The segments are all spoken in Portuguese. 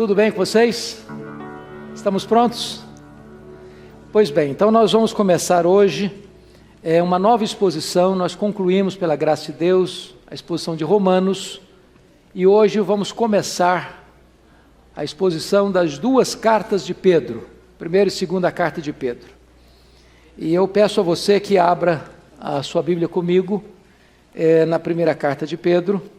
Tudo bem com vocês? Estamos prontos? Pois bem, então nós vamos começar hoje uma nova exposição. Nós concluímos, pela graça de Deus, a exposição de Romanos, e hoje vamos começar a exposição das duas cartas de Pedro, primeira e segunda carta de Pedro. E eu peço a você que abra a sua Bíblia comigo na primeira carta de Pedro.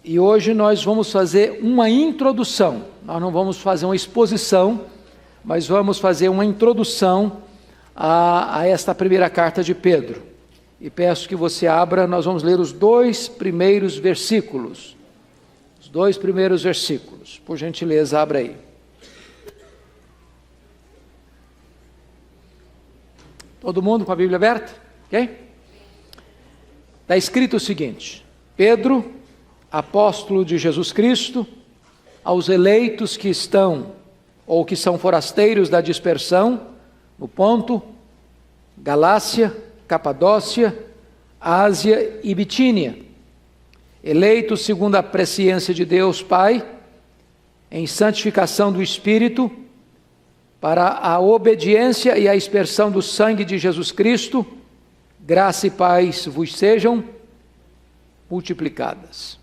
E hoje nós vamos fazer uma introdução. Nós não vamos fazer uma exposição, mas vamos fazer uma introdução a esta primeira carta de Pedro. E peço que você abra, nós vamos ler os dois primeiros versículos. Os dois primeiros versículos. Por gentileza, abra aí. Todo mundo com a Bíblia aberta? Ok? Está escrito o seguinte: Pedro, apóstolo de Jesus Cristo, aos eleitos que estão, ou que são forasteiros da dispersão, no Ponto, Galácia, Capadócia, Ásia e Bitínia, eleitos segundo a presciência de Deus Pai, em santificação do Espírito, para a obediência e a expersão do sangue de Jesus Cristo, graça e paz vos sejam multiplicadas.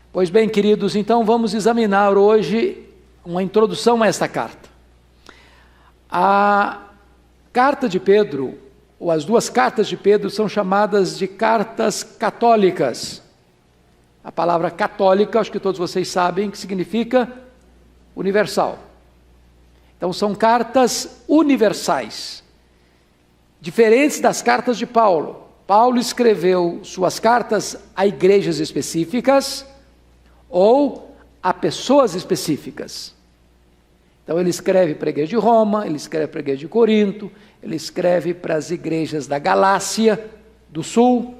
Pois bem, queridos, então vamos examinar hoje uma introdução a esta carta. A carta de Pedro, ou as duas cartas de Pedro, são chamadas de cartas católicas. A palavra católica, acho que todos vocês sabem, que significa universal. Então são cartas universais, diferentes das cartas de Paulo. Paulo escreveu suas cartas a igrejas específicas ou a pessoas específicas. Então ele escreve para a igreja de Roma, ele escreve para a igreja de Corinto, ele escreve para as igrejas da Galácia do Sul,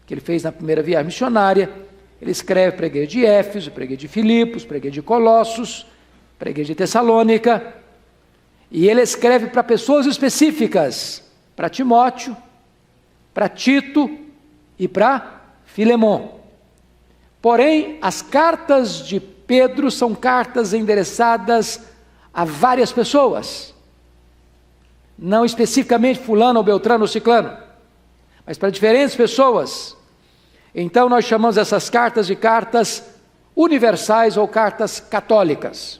que ele fez na primeira viagem missionária, ele escreve para a igreja de Éfeso, para a igreja de Filipos, para a igreja de Colossos, para a igreja de Tessalônica, e ele escreve para pessoas específicas, para Timóteo, para Tito e para Filemon. Porém, as cartas de Pedro são cartas endereçadas a várias pessoas, não especificamente fulano ou beltrano ou ciclano, mas para diferentes pessoas. Então nós chamamos essas cartas de cartas universais ou cartas católicas.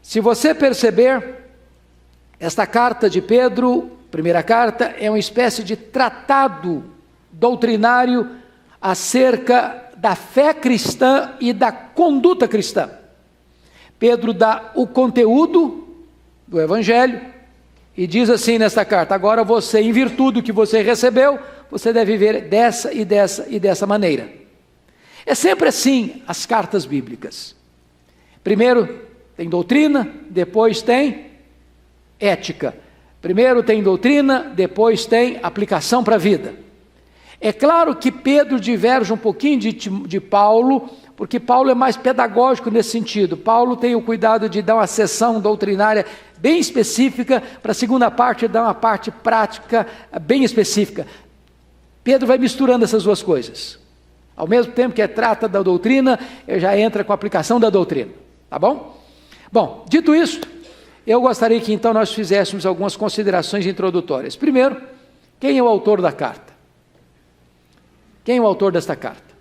Se você perceber, esta carta de Pedro, primeira carta, é uma espécie de tratado doutrinário acerca da fé cristã e da conduta cristã. Pedro dá o conteúdo do Evangelho e diz assim nesta carta: agora você, em virtude do que você recebeu, você deve viver dessa e dessa e dessa maneira. É sempre assim as cartas bíblicas. Primeiro tem doutrina, depois tem ética. Primeiro tem doutrina, depois tem aplicação para a vida. É claro que Pedro diverge um pouquinho de Paulo, porque Paulo é mais pedagógico nesse sentido. Paulo tem o cuidado de dar uma seção doutrinária bem específica, para a segunda parte dar uma parte prática bem específica. Pedro vai misturando essas duas coisas. Ao mesmo tempo que trata da doutrina, ele já entra com a aplicação da doutrina. Tá bom? Bom, dito isso, eu gostaria que então nós fizéssemos algumas considerações introdutórias. Primeiro, quem é o autor da carta? Quem é o autor desta carta?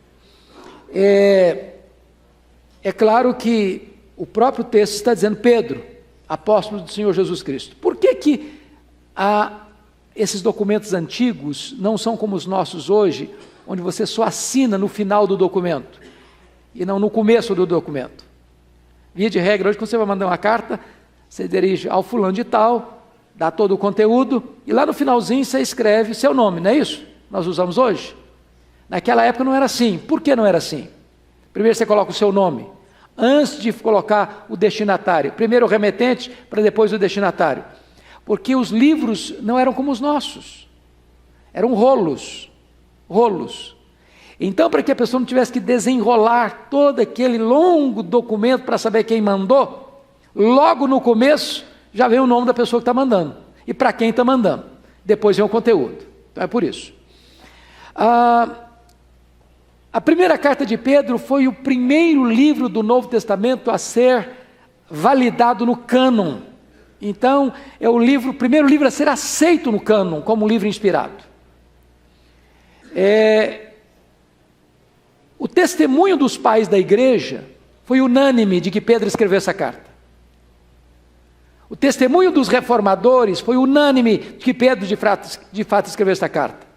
É claro que o próprio texto está dizendo Pedro, apóstolo do Senhor Jesus Cristo. Por que esses documentos antigos não são como os nossos hoje, onde você só assina no final do documento e não no começo do documento? Via de regra, hoje quando você vai mandar uma carta, você dirige ao fulano de tal, dá todo o conteúdo, e lá no finalzinho você escreve seu nome, não é isso? Nós usamos hoje. Naquela época não era assim. Por que não era assim? Primeiro você coloca o seu nome, antes de colocar o destinatário. Primeiro o remetente, para depois o destinatário. Porque os livros não eram como os nossos. Eram rolos. Então, para que a pessoa não tivesse que desenrolar todo aquele longo documento para saber quem mandou, logo no começo já vem o nome da pessoa que está mandando e para quem está mandando. Depois vem o conteúdo. Então é por isso. A primeira carta de Pedro foi o primeiro livro do Novo Testamento a ser validado no cânon. Então, é o primeiro livro a ser aceito no cânon como um livro inspirado. O testemunho dos pais da igreja foi unânime de que Pedro escreveu essa carta. O testemunho dos reformadores foi unânime de que Pedro de fato escreveu essa carta.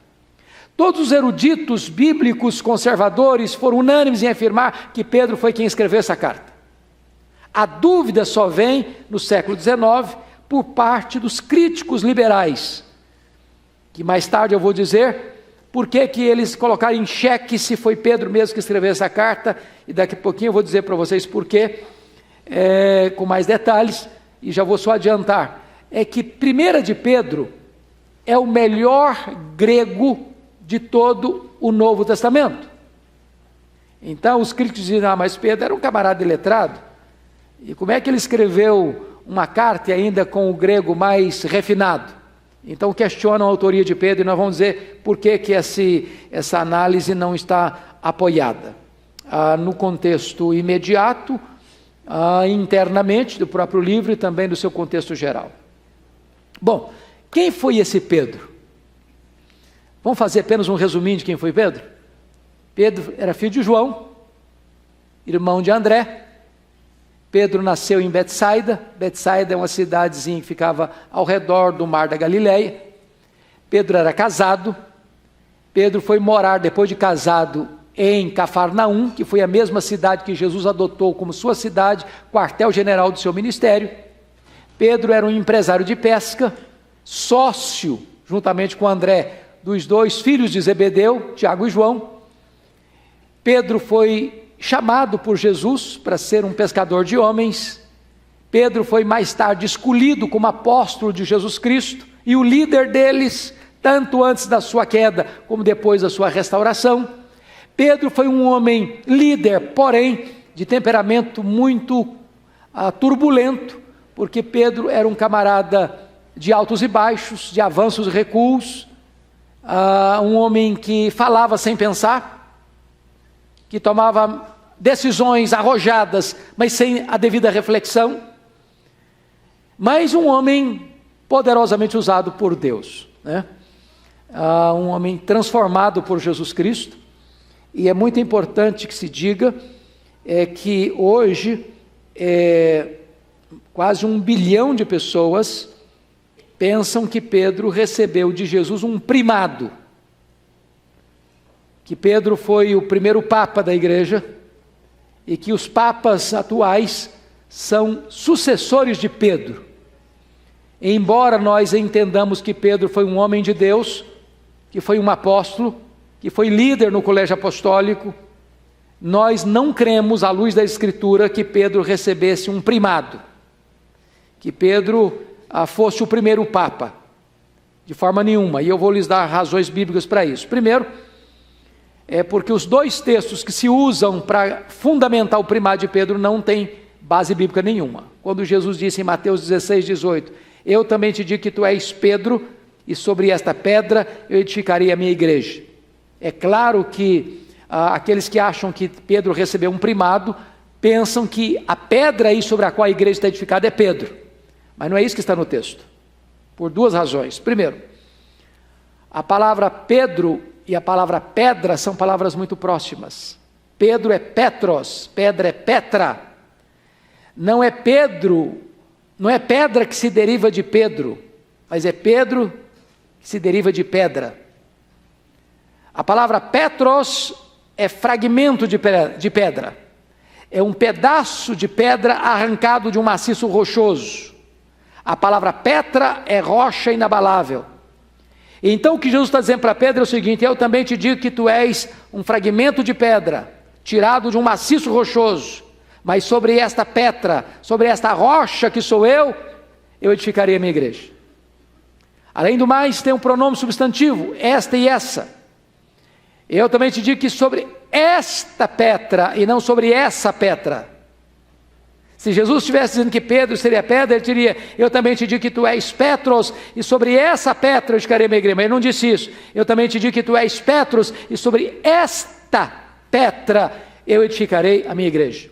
Todos os eruditos bíblicos conservadores foram unânimes em afirmar que Pedro foi quem escreveu essa carta. A dúvida só vem no século XIX por parte dos críticos liberais, que mais tarde eu vou dizer por que eles colocaram em xeque se foi Pedro mesmo que escreveu essa carta, e daqui a pouquinho eu vou dizer para vocês por quê, com mais detalhes, e já vou só adiantar. É que 1 de Pedro é o melhor grego de todo o Novo Testamento. Então os críticos dizem, mas Pedro era um camarada iletrado, e como é que ele escreveu uma carta ainda com o grego mais refinado? Então questionam a autoria de Pedro, e nós vamos dizer por que essa análise não está apoiada. No contexto imediato, internamente do próprio livro e também do seu contexto geral. Bom, quem foi esse Pedro? Vamos fazer apenas um resuminho de quem foi Pedro? Pedro era filho de João, irmão de André. Pedro nasceu em Betsaida. Betsaida é uma cidadezinha que ficava ao redor do mar da Galileia. Pedro era casado. Pedro foi morar, depois de casado, em Cafarnaum, que foi a mesma cidade que Jesus adotou como sua cidade, quartel-general do seu ministério. Pedro era um empresário de pesca, sócio, juntamente com André, dos dois filhos de Zebedeu, Tiago e João. Pedro foi chamado por Jesus para ser um pescador de homens. Pedro foi mais tarde escolhido como apóstolo de Jesus Cristo e o líder deles, tanto antes da sua queda como depois da sua restauração. Pedro foi um homem líder, porém de temperamento muito turbulento, porque Pedro era um camarada de altos e baixos, de avanços e recuos, um homem que falava sem pensar, que tomava decisões arrojadas, mas sem a devida reflexão, mas um homem poderosamente usado por Deus, né? Um homem transformado por Jesus Cristo. E é muito importante que se diga que hoje quase 1 bilhão de pessoas pensam que Pedro recebeu de Jesus um primado, que Pedro foi o primeiro papa da igreja e que os papas atuais são sucessores de Pedro. Embora nós entendamos que Pedro foi um homem de Deus, que foi um apóstolo, que foi líder no colégio apostólico, nós não cremos, à luz da Escritura, que Pedro recebesse um primado, que Pedro fosse o primeiro papa, de forma nenhuma, e eu vou lhes dar razões bíblicas para isso. Primeiro, porque os dois textos que se usam para fundamentar o primado de Pedro não têm base bíblica nenhuma. Quando Jesus disse em Mateus 16, 18, eu também te digo que tu és Pedro, e sobre esta pedra eu edificarei a minha igreja. É claro que aqueles que acham que Pedro recebeu um primado, pensam que a pedra aí sobre a qual a igreja está edificada é Pedro. Mas não é isso que está no texto, por duas razões. Primeiro, a palavra Pedro e a palavra pedra são palavras muito próximas. Pedro é Petros, pedra é Petra. Não é Pedro, não é pedra que se deriva de Pedro, mas é Pedro que se deriva de pedra. A palavra Petros é fragmento de pedra. É um pedaço de pedra arrancado de um maciço rochoso. A palavra Petra é rocha inabalável. Então o que Jesus está dizendo para Pedro é o seguinte: eu também te digo que tu és um fragmento de pedra, tirado de um maciço rochoso, mas sobre esta Petra, sobre esta rocha que sou eu edificarei a minha igreja. Além do mais, tem um pronome substantivo, esta e essa. Eu também te digo que sobre esta Petra e não sobre essa Petra. Se Jesus estivesse dizendo que Pedro seria pedra, ele diria, eu também te digo que tu és Petros, e sobre essa Petra eu edificarei a minha igreja. Mas ele não disse isso. Eu também te digo que tu és Petros, e sobre esta Petra eu edificarei a minha igreja.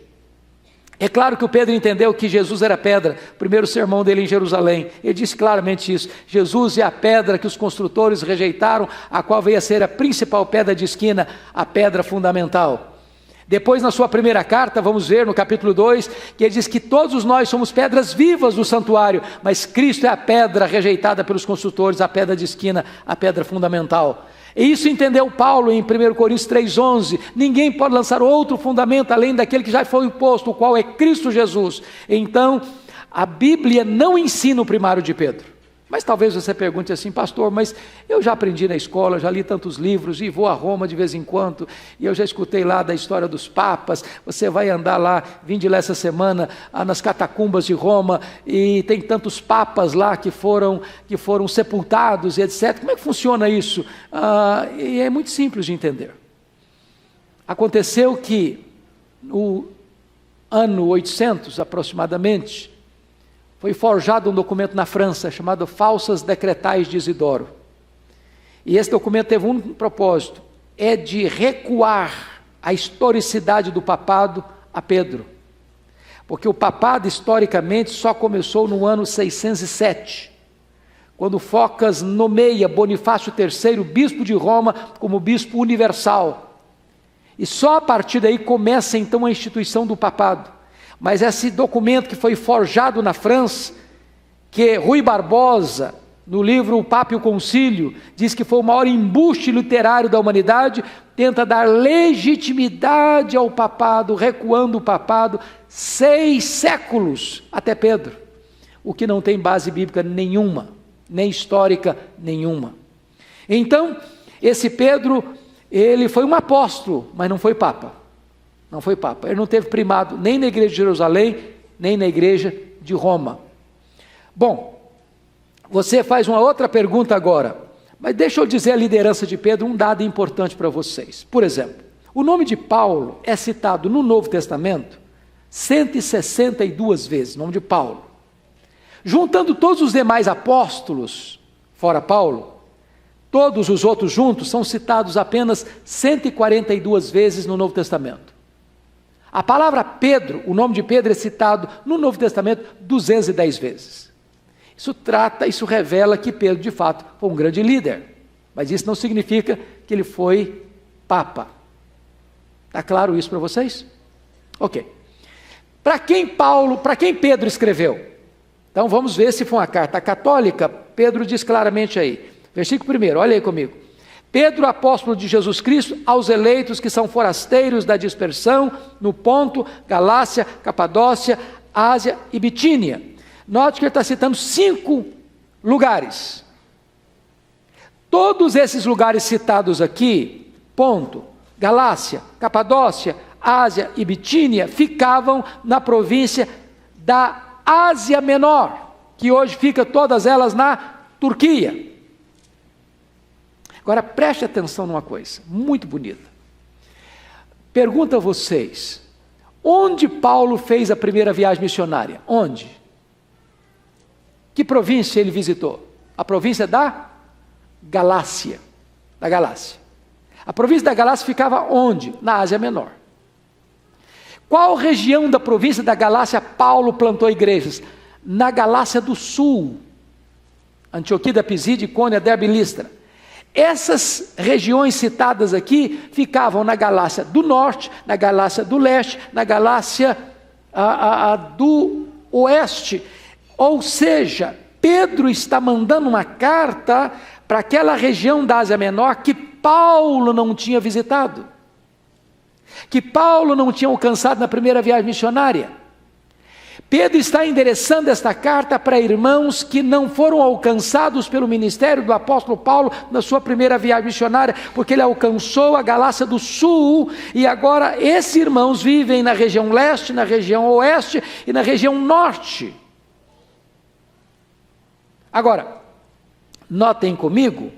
É claro que o Pedro entendeu que Jesus era pedra, primeiro sermão dele em Jerusalém, ele disse claramente isso: Jesus é a pedra que os construtores rejeitaram, a qual veio a ser a principal pedra de esquina, a pedra fundamental. Depois, na sua primeira carta, vamos ver no capítulo 2, que ele diz que todos nós somos pedras vivas do santuário, mas Cristo é a pedra rejeitada pelos construtores, a pedra de esquina, a pedra fundamental. E isso entendeu Paulo em 1 Coríntios 3,11, ninguém pode lançar outro fundamento além daquele que já foi posto, o qual é Cristo Jesus. Então, a Bíblia não ensina o primário de Pedro. Mas talvez você pergunte assim: pastor, mas eu já aprendi na escola, já li tantos livros e vou a Roma de vez em quando, e eu já escutei lá da história dos papas, você vai andar lá, vim de lá essa semana, nas catacumbas de Roma, e tem tantos papas lá que foram sepultados e etc. Como é que funciona isso? E é muito simples de entender. Aconteceu que no ano 800 aproximadamente, foi forjado um documento na França, chamado Falsas Decretais de Isidoro. E esse documento teve um propósito, é de recuar a historicidade do papado a Pedro. Porque o papado, historicamente, só começou no ano 607, quando Focas nomeia Bonifácio III, bispo de Roma, como bispo universal. E só a partir daí começa, então, a instituição do papado. Mas esse documento que foi forjado na França, que Rui Barbosa, no livro O Papa e o Concílio, diz que foi o maior embuste literário da humanidade, tenta dar legitimidade ao papado, recuando o papado 6 séculos até Pedro, o que não tem base bíblica nenhuma, nem histórica nenhuma. Então, esse Pedro, ele foi um apóstolo, mas não foi papa. Não foi papa, ele não teve primado nem na igreja de Jerusalém, nem na igreja de Roma. Bom, você faz uma outra pergunta agora, mas deixa eu dizer a liderança de Pedro, um dado importante para vocês. Por exemplo, o nome de Paulo é citado no Novo Testamento 162 vezes, o nome de Paulo. Juntando todos os demais apóstolos, fora Paulo, todos os outros juntos são citados apenas 142 vezes no Novo Testamento. A palavra Pedro, o nome de Pedro é citado no Novo Testamento 210 vezes. Isso revela que Pedro, de fato, foi um grande líder. Mas isso não significa que ele foi papa. Está claro isso para vocês? Ok. Para quem Pedro escreveu? Então vamos ver se foi uma carta católica. Pedro diz claramente aí. Versículo 1, olha aí comigo. Pedro, apóstolo de Jesus Cristo, aos eleitos que são forasteiros da dispersão, no Ponto, Galácia, Capadócia, Ásia e Bitínia. Note que ele está citando 5 lugares. Todos esses lugares citados aqui, Ponto, Galácia, Capadócia, Ásia e Bitínia, ficavam na província da Ásia Menor, que hoje fica todas elas na Turquia. Agora preste atenção numa coisa, muito bonita. Pergunto a vocês, onde Paulo fez a primeira viagem missionária? Onde? Que província ele visitou? A província da Galácia. Da Galácia. A província da Galácia ficava onde? Na Ásia Menor. Qual região da província da Galácia Paulo plantou igrejas? Na Galácia do Sul. Antioquia da Pisídia, Icônia, Derbe e Listra. Essas regiões citadas aqui ficavam na Galácia do Norte, na Galácia do Leste, na Galácia do Oeste. Ou seja, Pedro está mandando uma carta para aquela região da Ásia Menor que Paulo não tinha visitado, que Paulo não tinha alcançado na primeira viagem missionária. Pedro está endereçando esta carta para irmãos que não foram alcançados pelo ministério do apóstolo Paulo na sua primeira viagem missionária, porque ele alcançou a Galácia do Sul, e agora esses irmãos vivem na região leste, na região oeste e na região norte. Agora, notem comigo,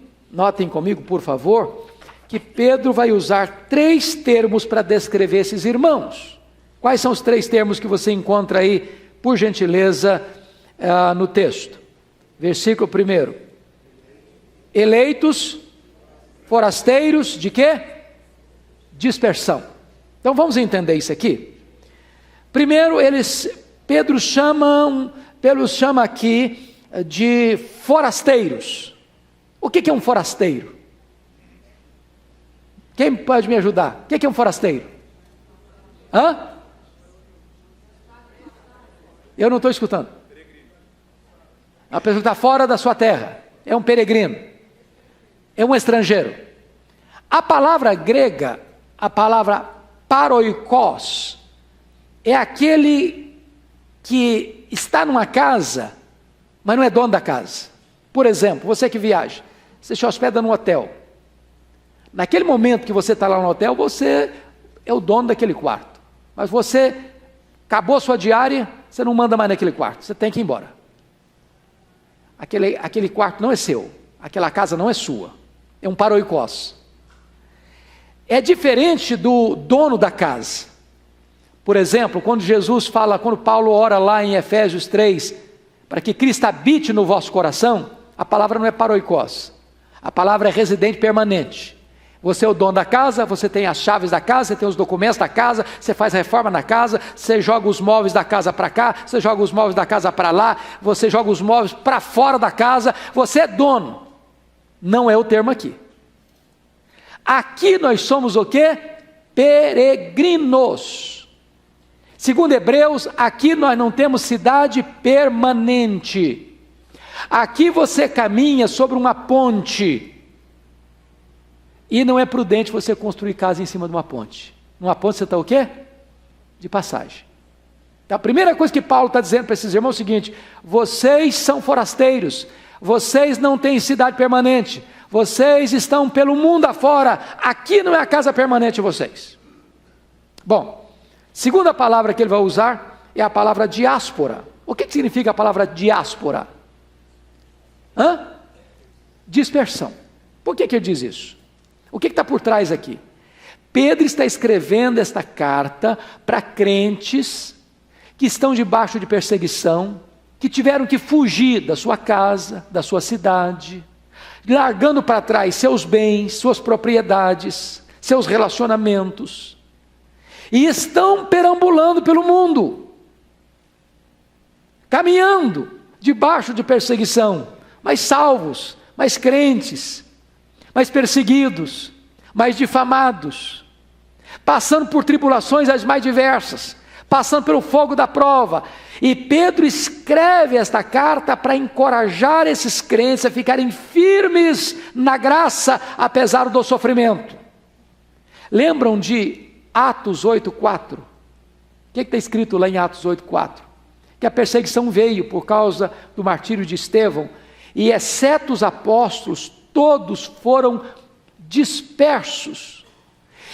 por favor, que Pedro vai usar 3 termos para descrever esses irmãos. Quais são os 3 termos que você encontra aí, por gentileza, no texto? Versículo 1. Eleitos, forasteiros, de quê? Dispersão. Então vamos entender isso aqui. Primeiro, Pedro chama aqui de forasteiros. O que é um forasteiro? Quem pode me ajudar? O que é um forasteiro? Hã? Eu não estou escutando. A pessoa que está fora da sua terra. É um peregrino. É um estrangeiro. A palavra grega, a palavra paroikos, é aquele que está numa casa, mas não é dono da casa. Por exemplo, você que viaja, você se hospeda num hotel. Naquele momento que você está lá no hotel, você é o dono daquele quarto. Mas você acabou sua diária, você não manda mais naquele quarto, você tem que ir embora. Aquele quarto não é seu, aquela casa não é sua, é um paroikos. É diferente do dono da casa. Por exemplo, quando Paulo ora lá em Efésios 3, para que Cristo habite no vosso coração, a palavra não é paroikos, a palavra é residente permanente. Você é o dono da casa, você tem as chaves da casa, você tem os documentos da casa, você faz reforma na casa, você joga os móveis da casa para cá, você joga os móveis da casa para lá, você joga os móveis para fora da casa, você é dono. Não é o termo aqui. Aqui nós somos o quê? Peregrinos. Segundo Hebreus, aqui nós não temos cidade permanente. Aqui você caminha sobre uma ponte. E não é prudente você construir casa em cima de uma ponte. Numa ponte você está o quê? De passagem. Então a primeira coisa que Paulo está dizendo para esses irmãos é o seguinte: vocês são forasteiros, vocês não têm cidade permanente, vocês estão pelo mundo afora, aqui não é a casa permanente de vocês. Bom, segunda palavra que ele vai usar é a palavra diáspora. O que significa a palavra diáspora? Dispersão. Por que ele diz isso? O que está por trás aqui? Pedro está escrevendo esta carta para crentes que estão debaixo de perseguição, que tiveram que fugir da sua casa, da sua cidade, largando para trás seus bens, suas propriedades, seus relacionamentos, e estão perambulando pelo mundo, caminhando debaixo de perseguição, mas salvos, mas crentes, mas perseguidos, mas difamados, passando por tribulações as mais diversas, passando pelo fogo da prova. E Pedro escreve esta carta para encorajar esses crentes a ficarem firmes na graça, apesar do sofrimento. Lembram de Atos 8,4? O que está escrito lá em Atos 8,4? Que a perseguição veio por causa do martírio de Estevão, e exceto os apóstolos, todos foram dispersos.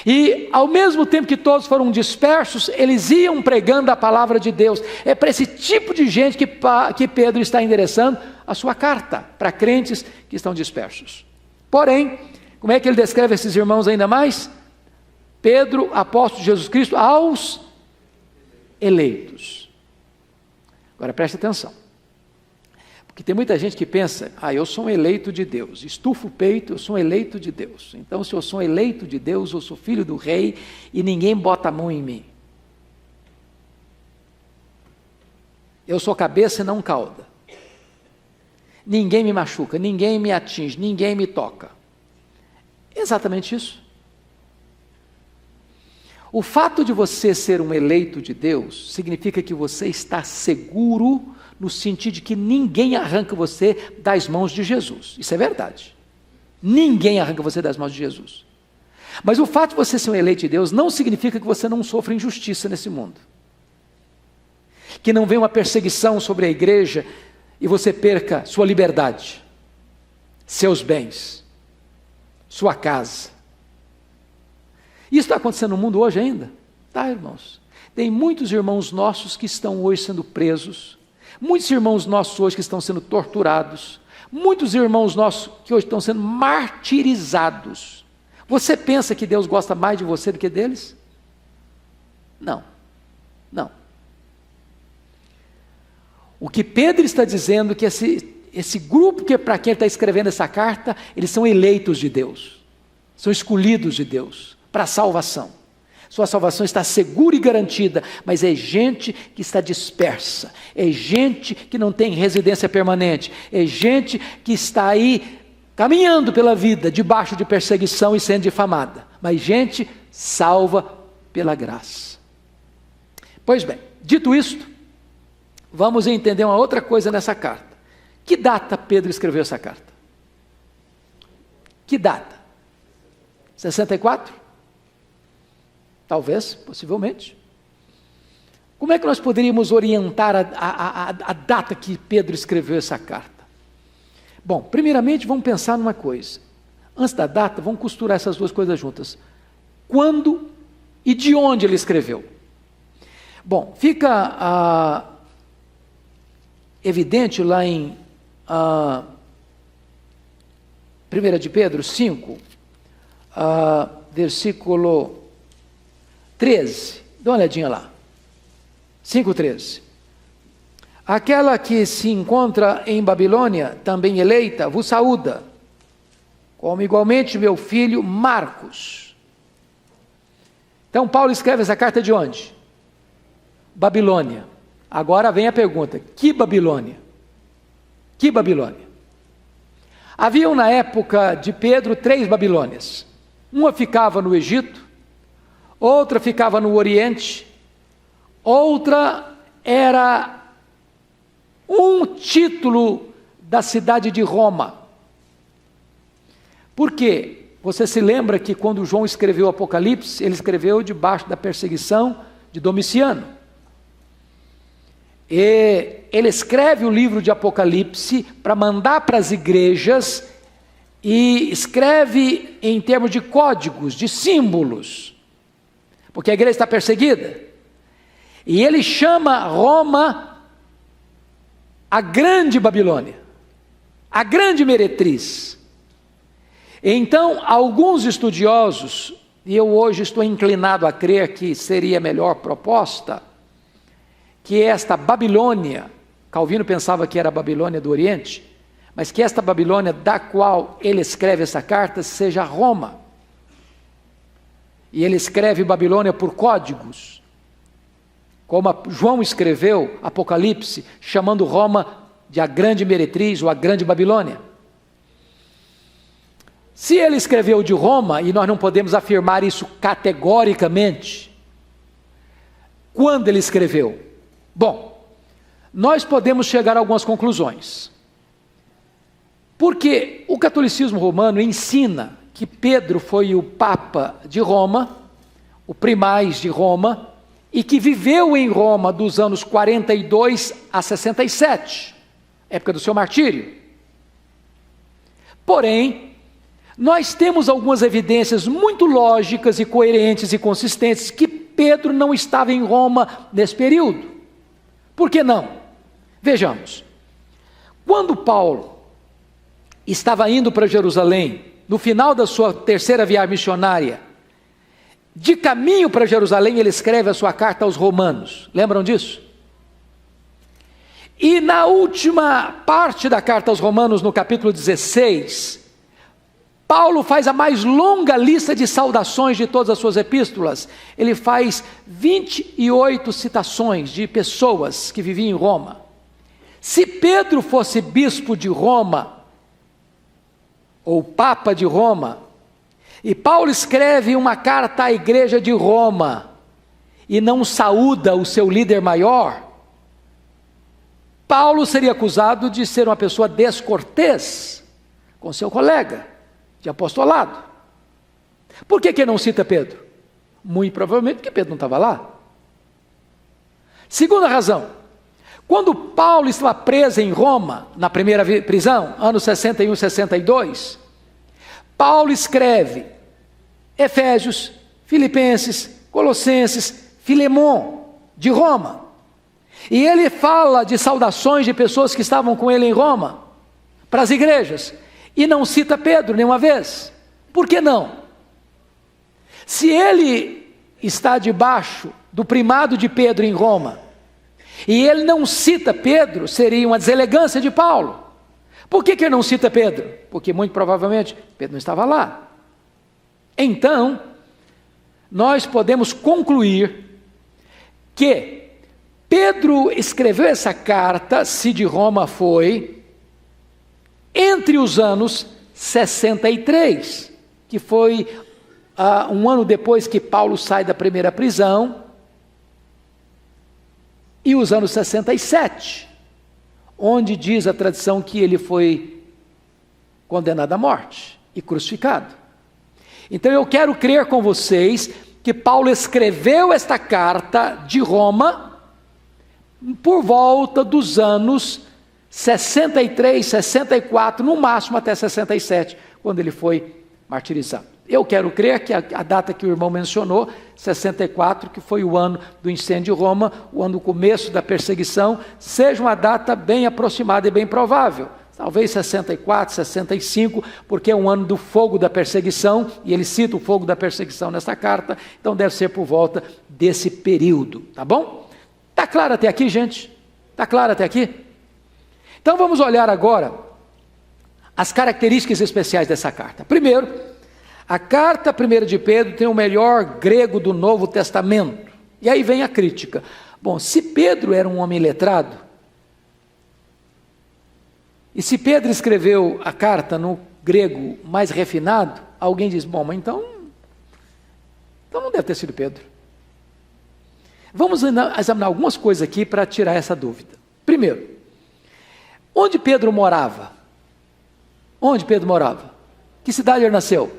E ao mesmo tempo que todos foram dispersos, eles iam pregando a palavra de Deus. É para esse tipo de gente que Pedro está endereçando a sua carta, para crentes que estão dispersos. Porém, como é que ele descreve esses irmãos ainda mais? Pedro, apóstolo de Jesus Cristo, aos eleitos. Agora preste atenção. Porque tem muita gente que pensa: eu sou um eleito de Deus, estufa o peito, eu sou um eleito de Deus. Então, se eu sou um eleito de Deus, eu sou filho do rei e ninguém bota a mão em mim. Eu sou cabeça e não cauda. Ninguém me machuca, ninguém me atinge, ninguém me toca. Exatamente isso. O fato de você ser um eleito de Deus significa que você está seguro, no sentido de que ninguém arranca você das mãos de Jesus. Isso é verdade. Ninguém arranca você das mãos de Jesus. Mas o fato de você ser um eleito de Deus não significa que você não sofra injustiça nesse mundo. Que não venha uma perseguição sobre a igreja e você perca sua liberdade, seus bens, sua casa. Isso está acontecendo no mundo hoje ainda? Tá, irmãos. Tem muitos irmãos nossos que estão hoje sendo presos, muitos irmãos nossos hoje que estão sendo torturados, muitos irmãos nossos que hoje estão sendo martirizados. Você pensa que Deus gosta mais de você do que deles? Não, não. O que Pedro está dizendo é que esse grupo para quem ele está escrevendo essa carta, eles são eleitos de Deus, são escolhidos de Deus para a salvação. Sua salvação está segura e garantida, mas é gente que está dispersa, é gente que não tem residência permanente, é gente que está aí caminhando pela vida, debaixo de perseguição e sendo difamada, mas gente salva pela graça. Pois bem, dito isto, vamos entender uma outra coisa nessa carta. Que data Pedro escreveu essa carta? Que data? 64? Talvez, possivelmente. Como é que nós poderíamos orientar a data que Pedro escreveu essa carta? Bom, primeiramente vamos pensar numa coisa. Antes da data, vamos costurar essas duas coisas juntas. Quando e de onde ele escreveu? Bom, fica evidente lá em 1 de Pedro 5, versículo 13, dá uma olhadinha lá, 5:13. Aquela que se encontra em Babilônia, também eleita, vos saúda, como igualmente meu filho Marcos. Então Paulo escreve essa carta de onde? Babilônia. Agora vem a pergunta, que Babilônia? Que Babilônia? Haviam na época de Pedro 3 Babilônias. Uma ficava no Egito, outra ficava no Oriente, outra era um título da cidade de Roma. Por quê? Você se lembra que quando João escreveu o Apocalipse, ele escreveu debaixo da perseguição de Domiciano. E ele escreve o livro de Apocalipse para mandar para as igrejas e escreve em termos de códigos, de símbolos, porque a igreja está perseguida. E ele chama Roma a grande Babilônia, a grande meretriz. Então, alguns estudiosos, e eu hoje estou inclinado a crer que seria a melhor proposta, que esta Babilônia, Calvino pensava que era a Babilônia do Oriente, mas que esta Babilônia da qual ele escreve essa carta seja Roma. E ele escreve Babilônia por códigos, como João escreveu Apocalipse, chamando Roma de a grande meretriz ou a grande Babilônia. Se ele escreveu de Roma, e nós não podemos afirmar isso categoricamente, quando ele escreveu? Bom, nós podemos chegar a algumas conclusões. Porque o catolicismo romano ensina que Pedro foi o Papa de Roma, o primaz de Roma, e que viveu em Roma dos anos 42 a 67, época do seu martírio. Porém, nós temos algumas evidências muito lógicas e coerentes e consistentes que Pedro não estava em Roma nesse período. Por que não? Vejamos. Quando Paulo estava indo para Jerusalém, no final da sua terceira viagem missionária, de caminho para Jerusalém, ele escreve a sua carta aos romanos. Lembram disso? E na última parte da carta aos romanos, no capítulo 16, Paulo faz a mais longa lista de saudações de todas as suas epístolas. Ele faz 28 citações de pessoas que viviam em Roma. Se Pedro fosse bispo de Roma, ou Papa de Roma, e Paulo escreve uma carta à igreja de Roma, e não saúda o seu líder maior, Paulo seria acusado de ser uma pessoa descortês com seu colega de apostolado. Por que ele não cita Pedro? Muito provavelmente porque Pedro não estava lá. Segunda razão, quando Paulo estava preso em Roma, na primeira prisão, anos 61 e 62, Paulo escreve Efésios, Filipenses, Colossenses, Filemon, de Roma. E ele fala de saudações de pessoas que estavam com ele em Roma, para as igrejas, e não cita Pedro nenhuma vez. Por que não? Se ele está debaixo do primado de Pedro em Roma, e ele não cita Pedro, seria uma deselegância de Paulo. Por que ele não cita Pedro? Porque muito provavelmente Pedro não estava lá. Então, nós podemos concluir que Pedro escreveu essa carta, se de Roma foi, entre os anos 63, que foi um ano depois que Paulo sai da primeira prisão, e os anos 67, onde diz a tradição que ele foi condenado à morte e crucificado. Então eu quero crer com vocês que Paulo escreveu esta carta de Roma por volta dos anos 63, 64, no máximo até 67, quando ele foi martirizado. Eu quero crer que a data que o irmão mencionou, 64, que foi o ano do incêndio de Roma, o ano do começo da perseguição, seja uma data bem aproximada e bem provável. Talvez 64, 65, porque é um ano do fogo da perseguição, e ele cita o fogo da perseguição nessa carta, então deve ser por volta desse período, tá bom? Está claro até aqui, gente? Está claro até aqui? Então vamos olhar agora as características especiais dessa carta. Primeiro, a carta 1 de Pedro tem o melhor grego do Novo Testamento. E aí vem a crítica. Bom, se Pedro era um homem letrado, e se Pedro escreveu a carta no grego mais refinado, alguém diz, bom, mas então não deve ter sido Pedro. Vamos examinar algumas coisas aqui para tirar essa dúvida. Primeiro, onde Pedro morava? Onde Pedro morava? Que cidade ele nasceu?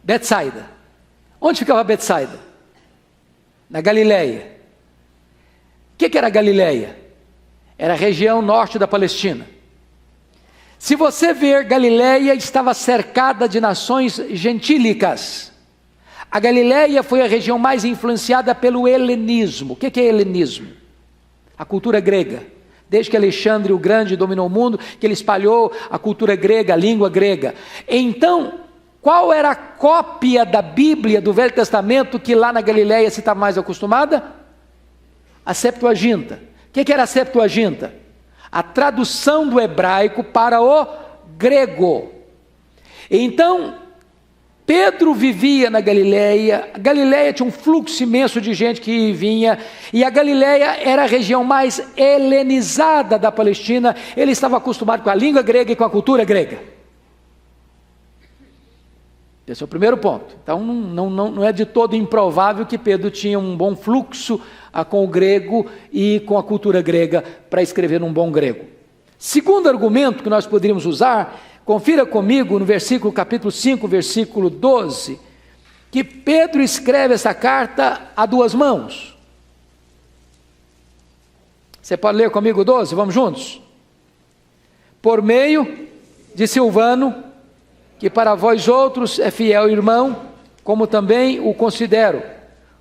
Betsaida. Onde ficava Betsaida? Na Galileia. O que era a Galileia? Era a região norte da Palestina. Se você ver, Galileia estava cercada de nações gentílicas. A Galileia foi a região mais influenciada pelo helenismo. O que é helenismo? A cultura grega. Desde que Alexandre o Grande dominou o mundo, que ele espalhou a cultura grega, a língua grega. Então, qual era a cópia da Bíblia, do Velho Testamento, que lá na Galileia se estava mais acostumada? A Septuaginta. O que era a Septuaginta? A tradução do hebraico para o grego. Então, Pedro vivia na Galileia, a Galileia tinha um fluxo imenso de gente que vinha, e a Galileia era a região mais helenizada da Palestina, ele estava acostumado com a língua grega e com a cultura grega. Esse é o primeiro ponto. Então não é de todo improvável que Pedro tinha um bom fluxo com o grego e com a cultura grega para escrever num bom grego. Segundo argumento que nós poderíamos usar, confira comigo no capítulo 5, versículo 12, que Pedro escreve essa carta a duas mãos. Você pode ler comigo 12? Vamos juntos? Por meio de Silvano, que para vós outros é fiel irmão, como também o considero.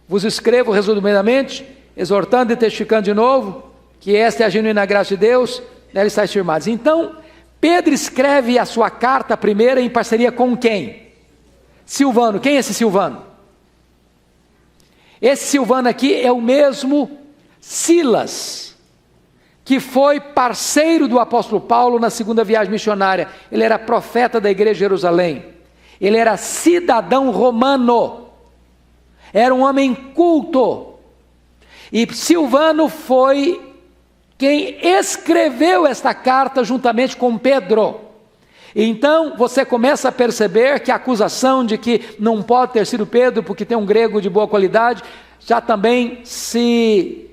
Vos escrevo resumidamente, exortando e testificando de novo, que esta é a genuína graça de Deus, nela estáis firmados. Então, Pedro escreve a sua carta primeira em parceria com quem? Silvano. Quem é esse Silvano? Esse Silvano aqui é o mesmo Silas, que foi parceiro do apóstolo Paulo na segunda viagem missionária. Ele era profeta da igreja de Jerusalém. Ele era cidadão romano. Era um homem culto. E Silvano foi quem escreveu esta carta juntamente com Pedro. Então você começa a perceber que a acusação de que não pode ter sido Pedro porque tem um grego de boa qualidade, já também se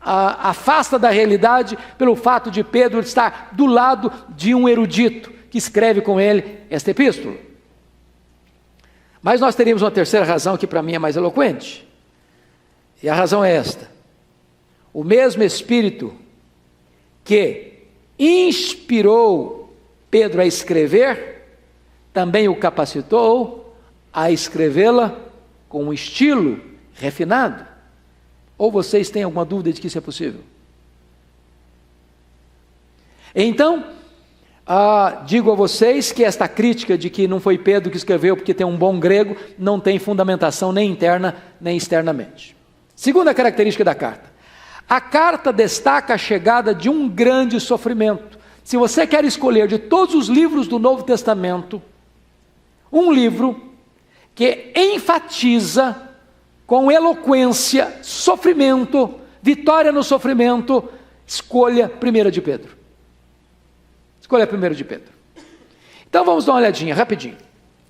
afasta da realidade pelo fato de Pedro estar do lado de um erudito que escreve com ele esta epístola. Mas nós teríamos uma terceira razão que para mim é mais eloquente, e a razão é esta: o mesmo Espírito que inspirou Pedro a escrever, também o capacitou a escrevê-la com um estilo refinado. Ou vocês têm alguma dúvida de que isso é possível? Então, digo a vocês que esta crítica de que não foi Pedro que escreveu porque tem um bom grego, não tem fundamentação nem interna nem externamente. Segunda característica da carta: a carta destaca a chegada de um grande sofrimento. Se você quer escolher de todos os livros do Novo Testamento, um livro que enfatiza com eloquência, sofrimento, vitória no sofrimento, escolha 1 de Pedro. Escolha 1 de Pedro. Então vamos dar uma olhadinha, rapidinho.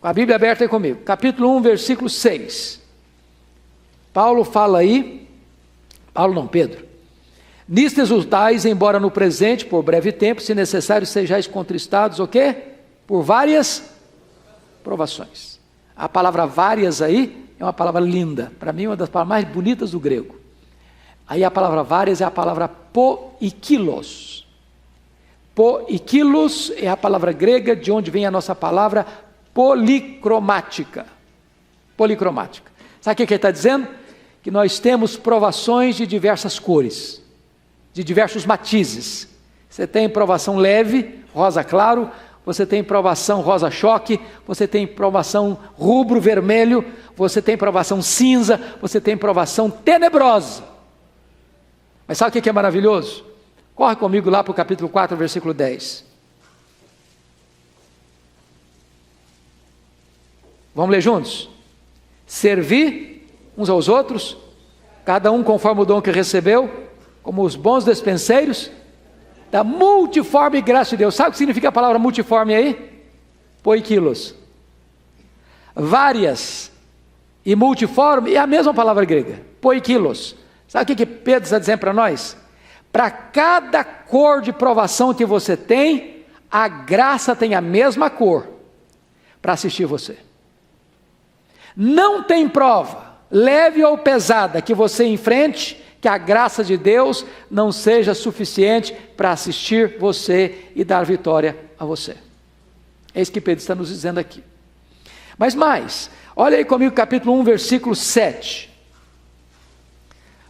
Com a Bíblia aberta aí comigo. Capítulo 1, versículo 6. Pedro. Nisto exultais, embora no presente, por breve tempo, se necessário, sejais contristados, o quê? Por várias provações. A palavra várias aí é uma palavra linda. Para mim, uma das palavras mais bonitas do grego. Aí a palavra várias é a palavra poikilos. Poikilos é a palavra grega de onde vem a nossa palavra policromática. Policromática. Sabe o que ele está dizendo? Que nós temos provações de diversas cores, de diversos matizes. Você tem provação leve, rosa claro, você tem provação rosa choque, você tem provação rubro vermelho, você tem provação cinza, você tem provação tenebrosa. Mas sabe o que é maravilhoso? Corre comigo lá para o capítulo 4, versículo 10. Vamos ler juntos? Servir uns aos outros, cada um conforme o dom que recebeu, como os bons despenseiros da multiforme graça de Deus. Sabe o que significa a palavra multiforme aí? Poikilos. Várias e multiforme é a mesma palavra grega, poikilos. Sabe o que Pedro está dizendo para nós? Para cada cor de provação que você tem, a graça tem a mesma cor para assistir você. Não tem prova, leve ou pesada, que você enfrente, que a graça de Deus não seja suficiente para assistir você e dar vitória a você. É isso que Pedro está nos dizendo aqui. Mas mais, olha aí comigo capítulo 1, versículo 7.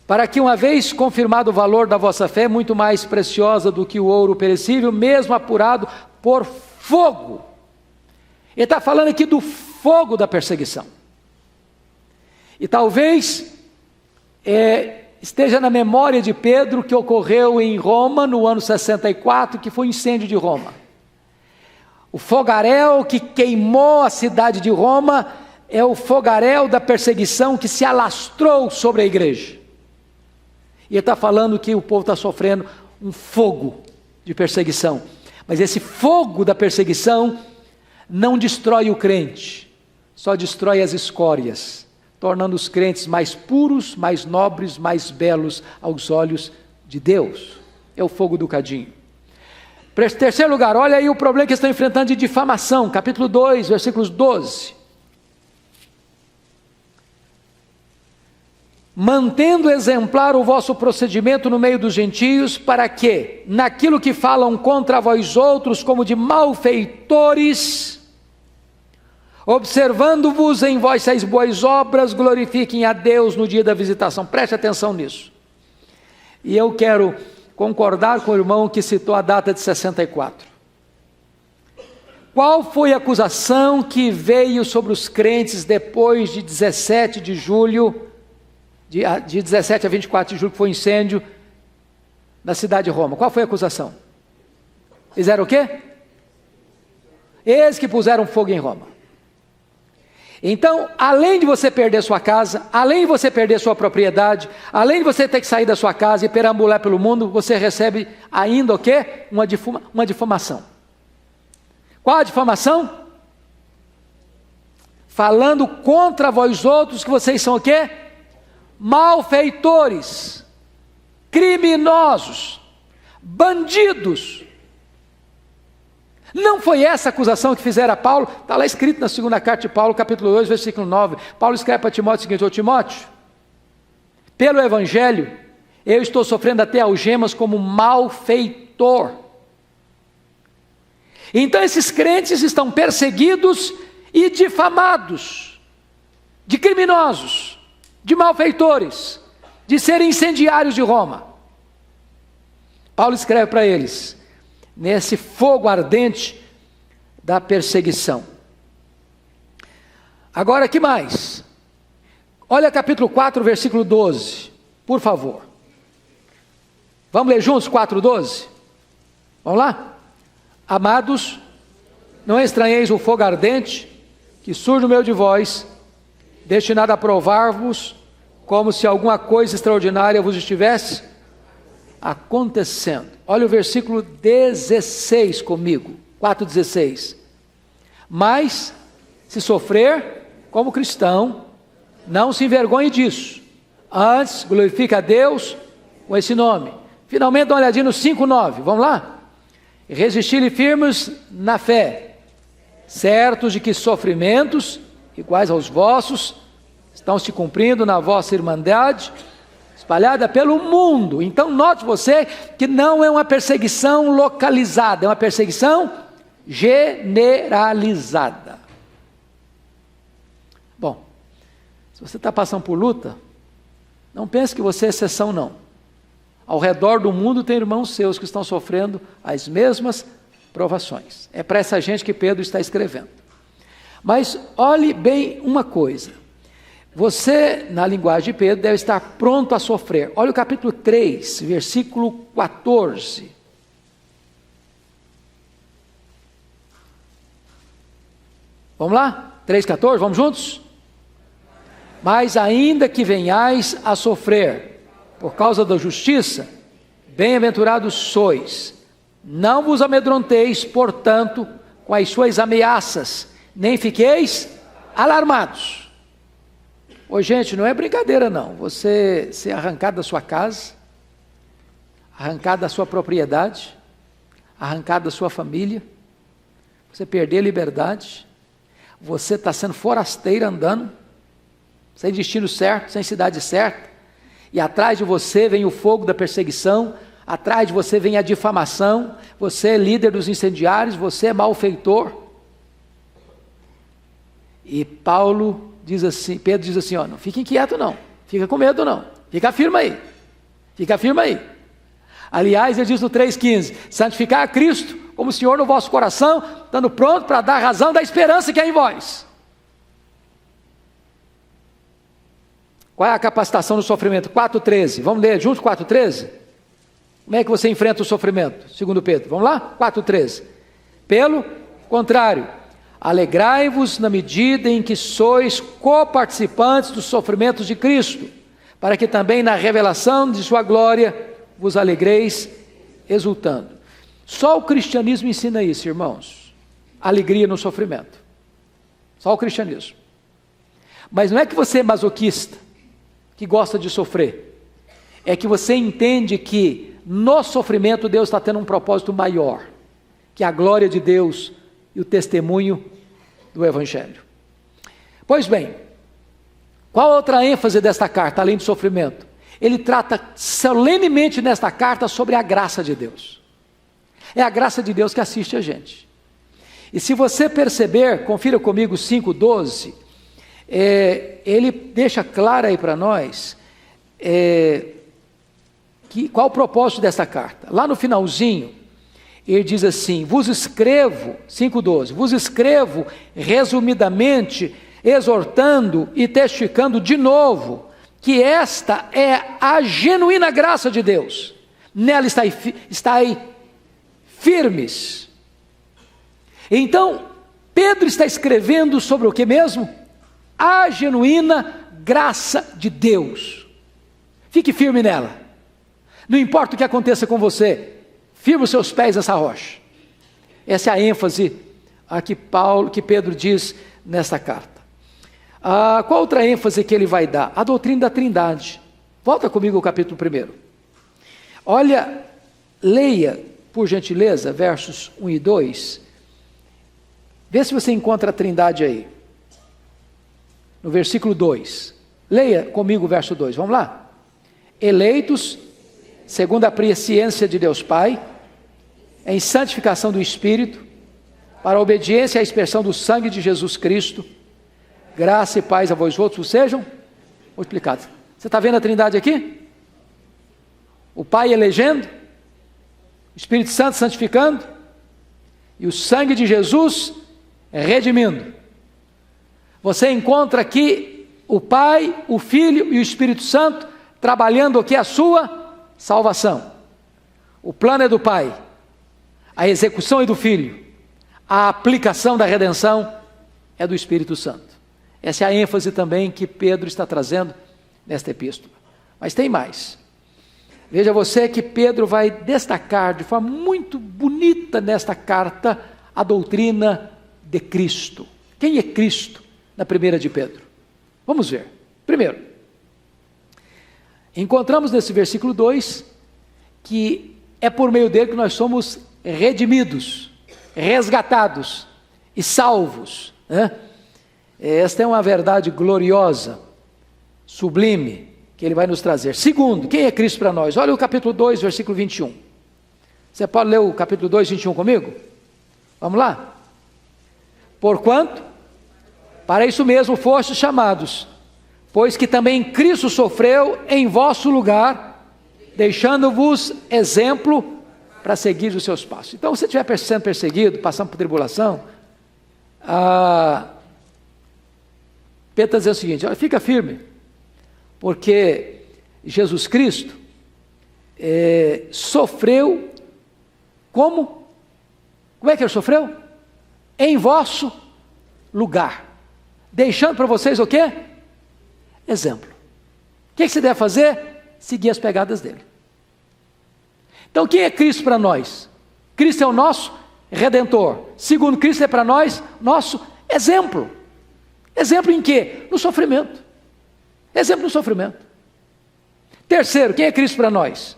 Para que uma vez confirmado o valor da vossa fé, muito mais preciosa do que o ouro perecível, mesmo apurado por fogo. Ele está falando aqui do fogo da perseguição. E talvez esteja na memória de Pedro que ocorreu em Roma no ano 64, que foi o incêndio de Roma. O fogaréu que queimou a cidade de Roma é o fogaréu da perseguição que se alastrou sobre a igreja. E ele está falando que o povo está sofrendo um fogo de perseguição. Mas esse fogo da perseguição não destrói o crente, só destrói as escórias, tornando os crentes mais puros, mais nobres, mais belos aos olhos de Deus. É o fogo do cadinho. Terceiro lugar, olha aí o problema que estão enfrentando de difamação, capítulo 2, versículos 12. Mantendo exemplar o vosso procedimento no meio dos gentios, para que, naquilo que falam contra vós outros como de malfeitores, observando-vos em vossas boas obras, glorifiquem a Deus no dia da visitação. Preste atenção nisso. E eu quero concordar com o irmão que citou a data de 64. Qual foi a acusação que veio sobre os crentes depois de 17 de julho, de 17 a 24 de julho, que foi o incêndio na cidade de Roma? Qual foi a acusação? Fizeram o quê? Eles que puseram fogo em Roma. Então, além de você perder sua casa, além de você perder sua propriedade, além de você ter que sair da sua casa e perambular pelo mundo, você recebe ainda o quê? Uma difamação. Qual a difamação? Falando contra vós outros que vocês são o quê? Malfeitores, criminosos, bandidos. Não foi essa a acusação que fizeram a Paulo? Está lá escrito na segunda carta de Paulo, capítulo 2, versículo 9. Paulo escreve para Timóteo o seguinte: ô Timóteo, pelo Evangelho, eu estou sofrendo até algemas como malfeitor. Então esses crentes estão perseguidos e difamados, de criminosos, de malfeitores, de serem incendiários de Roma. Paulo escreve para eles, nesse fogo ardente da perseguição. Agora, que mais? Olha capítulo 4, versículo 12, por favor. Vamos ler juntos 4:12? Vamos lá? Amados, não estranheis o fogo ardente, que surge no meio de vós, destinado a provar-vos, como se alguma coisa extraordinária vos estivesse acontecendo. Olha o versículo 16 comigo, 4,16. Mas, se sofrer como cristão, não se envergonhe disso. Antes, glorifica a Deus com esse nome. Finalmente, dá uma olhadinha no 5,9. Vamos lá? Resistir-lhe firmes na fé, certos de que sofrimentos, iguais aos vossos, estão se cumprindo na vossa irmandade, espalhada pelo mundo. Então, note você que não é uma perseguição localizada, é uma perseguição generalizada. Bom, se você está passando por luta, não pense que você é exceção, não. Ao redor do mundo tem irmãos seus que estão sofrendo as mesmas provações. É para essa gente que Pedro está escrevendo. Mas olhe bem uma coisa. Você, na linguagem de Pedro, deve estar pronto a sofrer. Olha o capítulo 3, versículo 14. Vamos lá? 3,14, vamos juntos? Mas ainda que venhais a sofrer por causa da justiça, bem-aventurados sois. Não vos amedronteis, portanto, com as suas ameaças, nem fiqueis alarmados. Ô gente, não é brincadeira não, você ser arrancado da sua casa, arrancado da sua propriedade, arrancado da sua família, você perder a liberdade, você está sendo forasteiro andando, sem destino certo, sem cidade certa, e atrás de você vem o fogo da perseguição, atrás de você vem a difamação, você é líder dos incendiários, você é malfeitor. E Paulo diz assim, Pedro diz assim, ó, não fique inquieto não, fica com medo não, fica firme aí, fica firme aí. Aliás, ele diz no 3,15, santificar a Cristo como Senhor no vosso coração, estando pronto para dar razão da esperança que é em vós. Qual é a capacitação do sofrimento? 4,13, vamos ler juntos 4,13? Como é que você enfrenta o sofrimento? Segundo Pedro, vamos lá? 4,13. Pelo contrário, alegrai-vos na medida em que sois coparticipantes dos sofrimentos de Cristo, para que também na revelação de sua glória vos alegreis exultando. Só o cristianismo ensina isso, irmãos. Alegria no sofrimento. Só o cristianismo. Mas não é que você é masoquista, que gosta de sofrer. É que você entende que no sofrimento Deus está tendo um propósito maior, que é a glória de Deus e o testemunho do Evangelho. Pois bem, qual a outra ênfase desta carta, além do sofrimento? Ele trata solenemente nesta carta sobre a graça de Deus. É a graça de Deus que assiste a gente. E se você perceber, confira comigo 5,12, ele deixa claro aí para nós qual o propósito dessa carta. Lá no finalzinho, ele diz assim, vos escrevo, 5,12, vos escrevo resumidamente, exortando e testificando de novo, que esta é a genuína graça de Deus. Nela está aí firmes. Então, Pedro está escrevendo sobre o que mesmo? A genuína graça de Deus. Fique firme nela. Não importa o que aconteça com você, firme os seus pés nessa rocha. Essa é a ênfase que Pedro diz nessa carta. Qual outra ênfase que ele vai dar? A doutrina da Trindade. Volta comigo ao capítulo 1. Olha, leia, por gentileza, versos 1 e 2. Vê se você encontra a Trindade aí. No versículo 2. Leia comigo o verso 2. Vamos lá? Eleitos, segundo a presciência de Deus Pai, em santificação do Espírito, para a obediência e a expressão do sangue de Jesus Cristo, graça e paz a vós outros sejam multiplicados. Você está vendo a Trindade aqui? O Pai elegendo, o Espírito Santo santificando, e o sangue de Jesus redimindo. Você encontra aqui o Pai, o Filho e o Espírito Santo trabalhando aqui a sua salvação. O plano é do Pai, a execução é do Filho, a aplicação da redenção é do Espírito Santo. Essa é a ênfase também que Pedro está trazendo nesta epístola. Mas tem mais. Veja você que Pedro vai destacar de forma muito bonita nesta carta a doutrina de Cristo. Quem é Cristo na primeira de Pedro? Vamos ver. Primeiro, encontramos nesse versículo 2 que é por meio dele que nós somos redimidos, resgatados e salvos, né? Esta é uma verdade gloriosa, sublime, que ele vai nos trazer. Segundo, quem é Cristo para nós? Olha o capítulo 2, versículo 21. Você pode ler o capítulo 2, 21 comigo? Vamos lá? Porquanto, para isso mesmo fostes chamados, pois que também Cristo sofreu em vosso lugar, deixando-vos exemplo para seguir os seus passos. Então, se você estiver sendo perseguido, passando por tribulação, Pedro está dizendo o seguinte: olha, fica firme, porque Jesus Cristo sofreu como? Como é que ele sofreu? Em vosso lugar, deixando para vocês o quê? Exemplo. O que você deve fazer? Seguir as pegadas dele. Então, quem é Cristo para nós? Cristo é o nosso Redentor. Segundo, Cristo é para nós nosso exemplo. Exemplo em quê? No sofrimento. Exemplo no sofrimento. Terceiro, quem é Cristo para nós?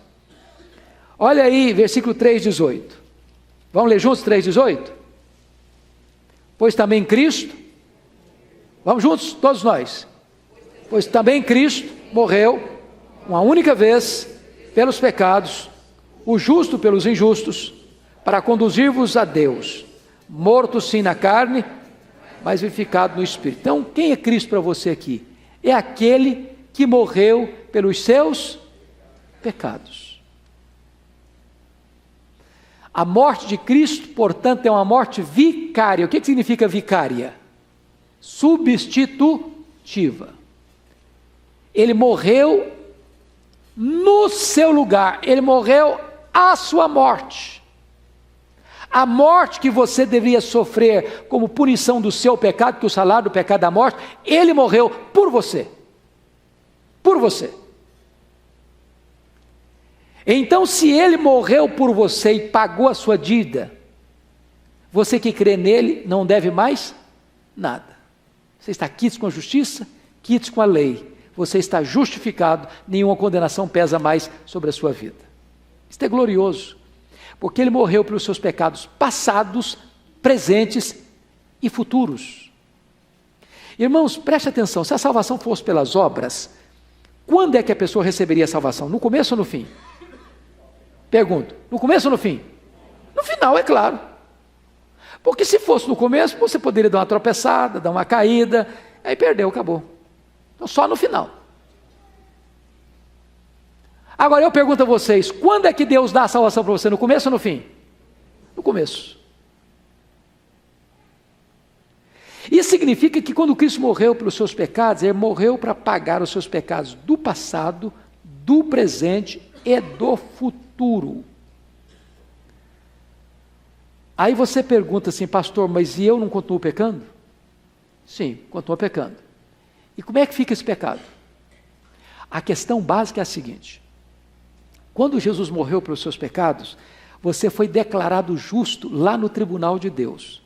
Olha aí, versículo 3,18. Vamos ler juntos 3,18? Pois também Cristo, vamos juntos, todos nós. Pois também Cristo morreu uma única vez pelos pecados, o justo pelos injustos, para conduzir-vos a Deus, morto sim na carne, mas vivificado no Espírito. Então, quem é Cristo para você aqui? É aquele que morreu pelos seus pecados. A morte de Cristo, portanto, é uma morte vicária. O que significa vicária? Substitutiva. Ele morreu no seu lugar, ele morreu à sua morte. A morte que você deveria sofrer como punição do seu pecado, que o salário do pecado é a morte, ele morreu por você. Por você. Então, se ele morreu por você e pagou a sua dívida, você que crê nele não deve mais nada. Você está quites com a justiça, quites com a lei. Você está justificado, nenhuma condenação pesa mais sobre a sua vida. Isso é glorioso, porque ele morreu pelos seus pecados passados, presentes e futuros. Irmãos, preste atenção, se a salvação fosse pelas obras, quando é que a pessoa receberia a salvação? No começo ou no fim? Pergunto, no começo ou no fim? No final, é claro. Porque se fosse no começo, você poderia dar uma tropeçada, dar uma caída, aí perdeu, acabou. Então só no final. Agora eu pergunto a vocês, quando é que Deus dá a salvação para você? No começo ou no fim? No começo. Isso significa que quando Cristo morreu pelos seus pecados, ele morreu para pagar os seus pecados do passado, do presente e do futuro. Aí você pergunta assim, pastor, mas e eu não continuo pecando? Sim, continuo pecando. E como é que fica esse pecado? A questão básica é a seguinte: quando Jesus morreu pelos seus pecados, você foi declarado justo lá no tribunal de Deus.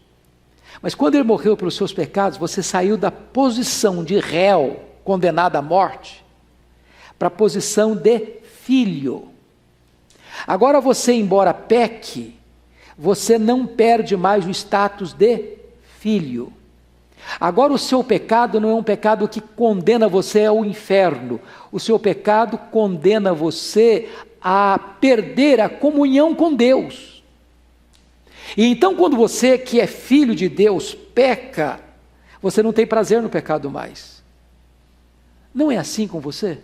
Mas quando ele morreu pelos seus pecados, você saiu da posição de réu, condenado à morte, para a posição de filho. Agora você, embora peque, você não perde mais o status de filho. Agora o seu pecado não é um pecado que condena você ao inferno. O seu pecado condena você a perder a comunhão com Deus. E então quando você que é filho de Deus peca, você não tem prazer no pecado mais. Não é assim com você?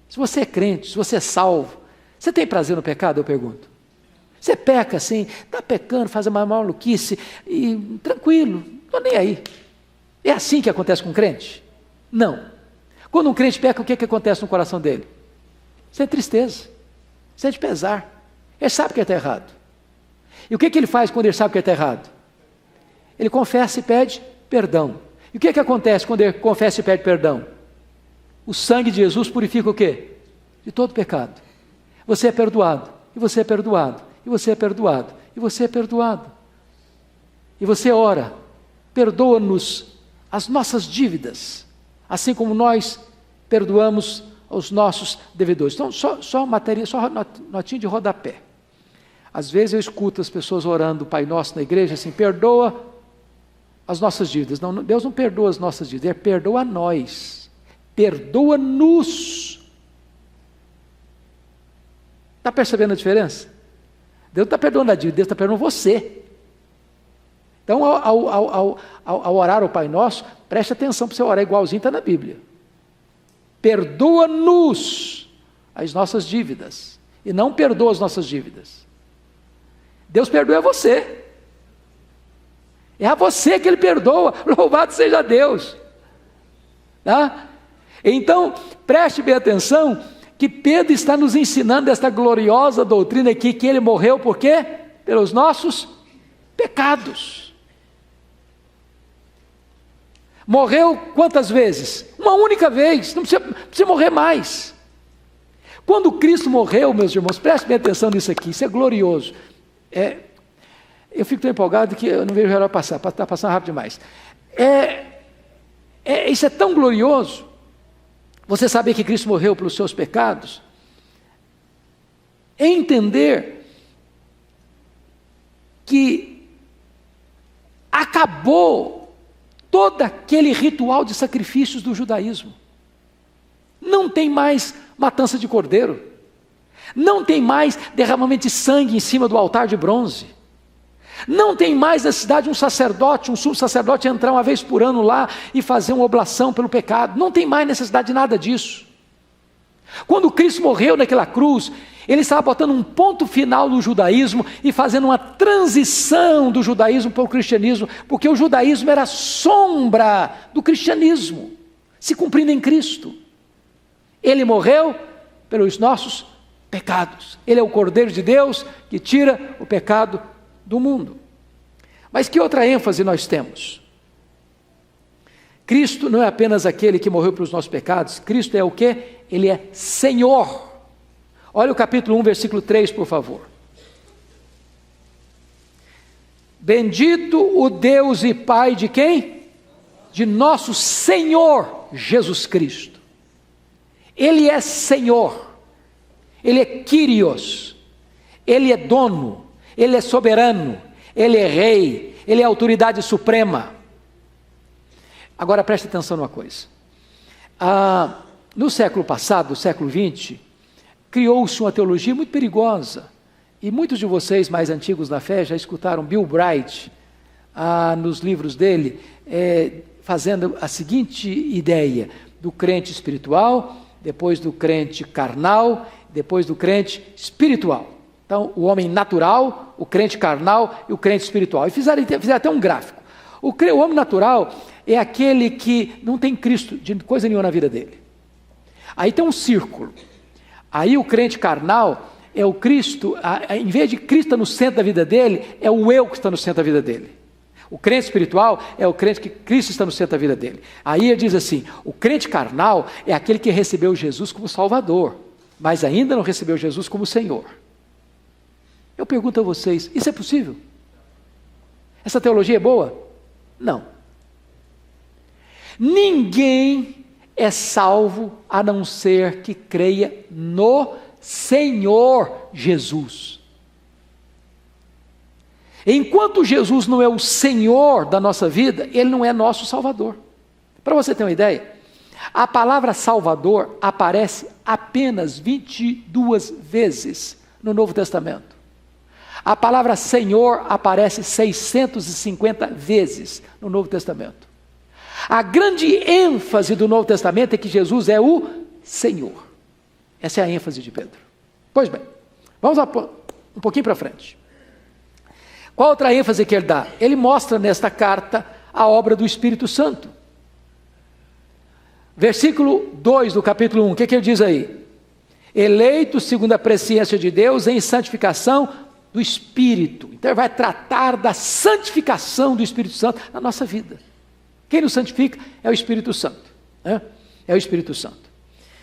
Se você é crente, se você é salvo, você tem prazer no pecado, eu pergunto? Você peca assim, está pecando, faz uma maluquice, e tranquilo, não estou nem aí. É assim que acontece com o crente? Não. Quando um crente peca, o que acontece no coração dele? Sente tristeza, sente pesar. Ele sabe que ele está errado. E o que ele faz quando ele sabe que ele está errado? Ele confessa e pede perdão. E o que acontece quando ele confessa e pede perdão? O sangue de Jesus purifica o quê? De todo pecado. Você é perdoado, e você é perdoado, e você é perdoado, e você é perdoado. E você ora, perdoa-nos as nossas dívidas, assim como nós perdoamos os nossos devedores. Então, só notinha de rodapé. Às vezes eu escuto as pessoas orando o Pai Nosso na igreja, assim, perdoa as nossas dívidas. Não, Deus não perdoa as nossas dívidas, Ele perdoa a nós. Perdoa-nos. Está percebendo a diferença? Deus não está perdoando a dívida, Deus está perdoando você. Então, ao orar o Pai Nosso, preste atenção para você orar igualzinho, está na Bíblia. Perdoa-nos as nossas dívidas, e não perdoa as nossas dívidas. Deus perdoa você. É a você que Ele perdoa, louvado seja Deus. Tá? Então, preste bem atenção, que Pedro está nos ensinando esta gloriosa doutrina aqui, que Ele morreu por quê? Pelos nossos pecados. Morreu quantas vezes? Uma única vez, não precisa morrer mais. Quando Cristo morreu, meus irmãos, preste bem atenção nisso aqui, isso é glorioso. Eu fico tão empolgado que eu não vejo o relógio passar, está passando rápido demais. Isso é tão glorioso, você saber que Cristo morreu pelos seus pecados, entender que acabou todo aquele ritual de sacrifícios do judaísmo. Não tem mais matança de cordeiro, não tem mais derramamento de sangue em cima do altar de bronze, não tem mais necessidade de um sacerdote, um sumo sacerdote entrar uma vez por ano lá e fazer uma oblação pelo pecado, não tem mais necessidade de nada disso. Quando Cristo morreu naquela cruz, Ele estava botando um ponto final no judaísmo e fazendo uma transição do judaísmo para o cristianismo, porque o judaísmo era sombra do cristianismo, se cumprindo em Cristo. Ele morreu pelos nossos pecados. Ele é o Cordeiro de Deus que tira o pecado do mundo. Mas que outra ênfase nós temos? Cristo não é apenas aquele que morreu pelos nossos pecados, Cristo é o quê? Ele é Senhor. Olha o capítulo 1, versículo 3, por favor. Bendito o Deus e Pai de quem? De nosso Senhor Jesus Cristo. Ele é Senhor, Ele é Kyrios, Ele é dono, Ele é soberano, Ele é rei, Ele é autoridade suprema. Agora preste atenção numa coisa. No século passado, no século XX, criou-se uma teologia muito perigosa, e muitos de vocês mais antigos na fé já escutaram Bill Bright, nos livros dele, fazendo a seguinte ideia, do crente espiritual, depois do crente carnal, depois do crente espiritual. Então, o homem natural, o crente carnal e o crente espiritual. E fizeram até um gráfico. O homem natural é aquele que não tem Cristo de coisa nenhuma na vida dele. Aí tem um círculo. Aí o crente carnal é o Cristo, em vez de Cristo estar no centro da vida dele, é o eu que está no centro da vida dele. O crente espiritual é o crente que Cristo está no centro da vida dele. Aí ele diz assim, o crente carnal é aquele que recebeu Jesus como Salvador, mas ainda não recebeu Jesus como Senhor. Eu pergunto a vocês, isso é possível? Essa teologia é boa? Não. Ninguém é salvo a não ser que creia no Senhor Jesus. Enquanto Jesus não é o Senhor da nossa vida, Ele não é nosso Salvador. Para você ter uma ideia, a palavra Salvador aparece apenas 22 vezes no Novo Testamento. A palavra Senhor aparece 650 vezes no Novo Testamento. A grande ênfase do Novo Testamento é que Jesus é o Senhor. Essa é a ênfase de Pedro. Pois bem, vamos um pouquinho para frente. Qual outra ênfase que ele dá? Ele mostra nesta carta a obra do Espírito Santo. Versículo 2 do capítulo 1, o que ele diz aí? Eleito segundo a presciência de Deus em santificação do Espírito. Então ele vai tratar da santificação do Espírito Santo na nossa vida. Quem nos santifica é o Espírito Santo, né? É o Espírito Santo.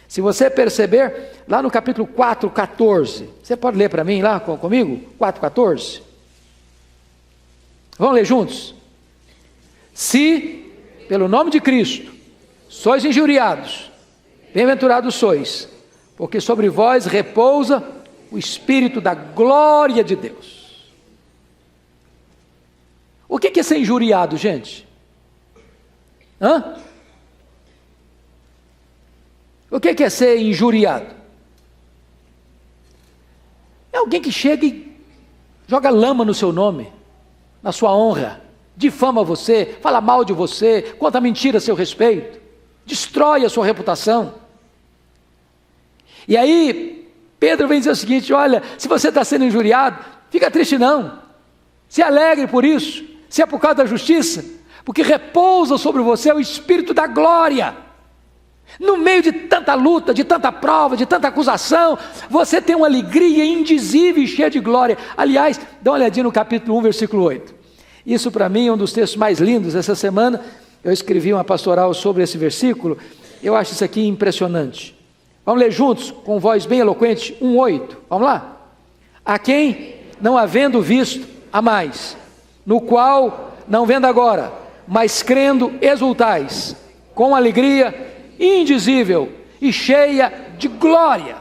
Se você perceber, lá no capítulo 4, 14, você pode ler para mim lá comigo? 4, 14? Vamos ler juntos? Se, pelo nome de Cristo, sois injuriados, bem-aventurados sois, porque sobre vós repousa o Espírito da glória de Deus. O que é ser injuriado, gente? Hã? O que é ser injuriado? É alguém que chega e joga lama no seu nome, na sua honra, difama você, fala mal de você, conta mentira a seu respeito, destrói a sua reputação. E aí, Pedro vem dizer o seguinte: olha, se você está sendo injuriado, fica triste não, se alegre por isso, se é por causa da justiça, porque repousa sobre você o Espírito da glória. No meio de tanta luta, de tanta prova, de tanta acusação, você tem uma alegria indizível e cheia de glória. Aliás, dá uma olhadinha no capítulo 1, versículo 8. Isso para mim é um dos textos mais lindos. Essa semana eu escrevi uma pastoral sobre esse versículo. Eu acho isso aqui impressionante. Vamos ler juntos, com voz bem eloquente, 1:8. Vamos lá? A quem, não havendo visto, há mais, no qual, não vendo agora, mas crendo, exultais, com alegria indizível e cheia de glória.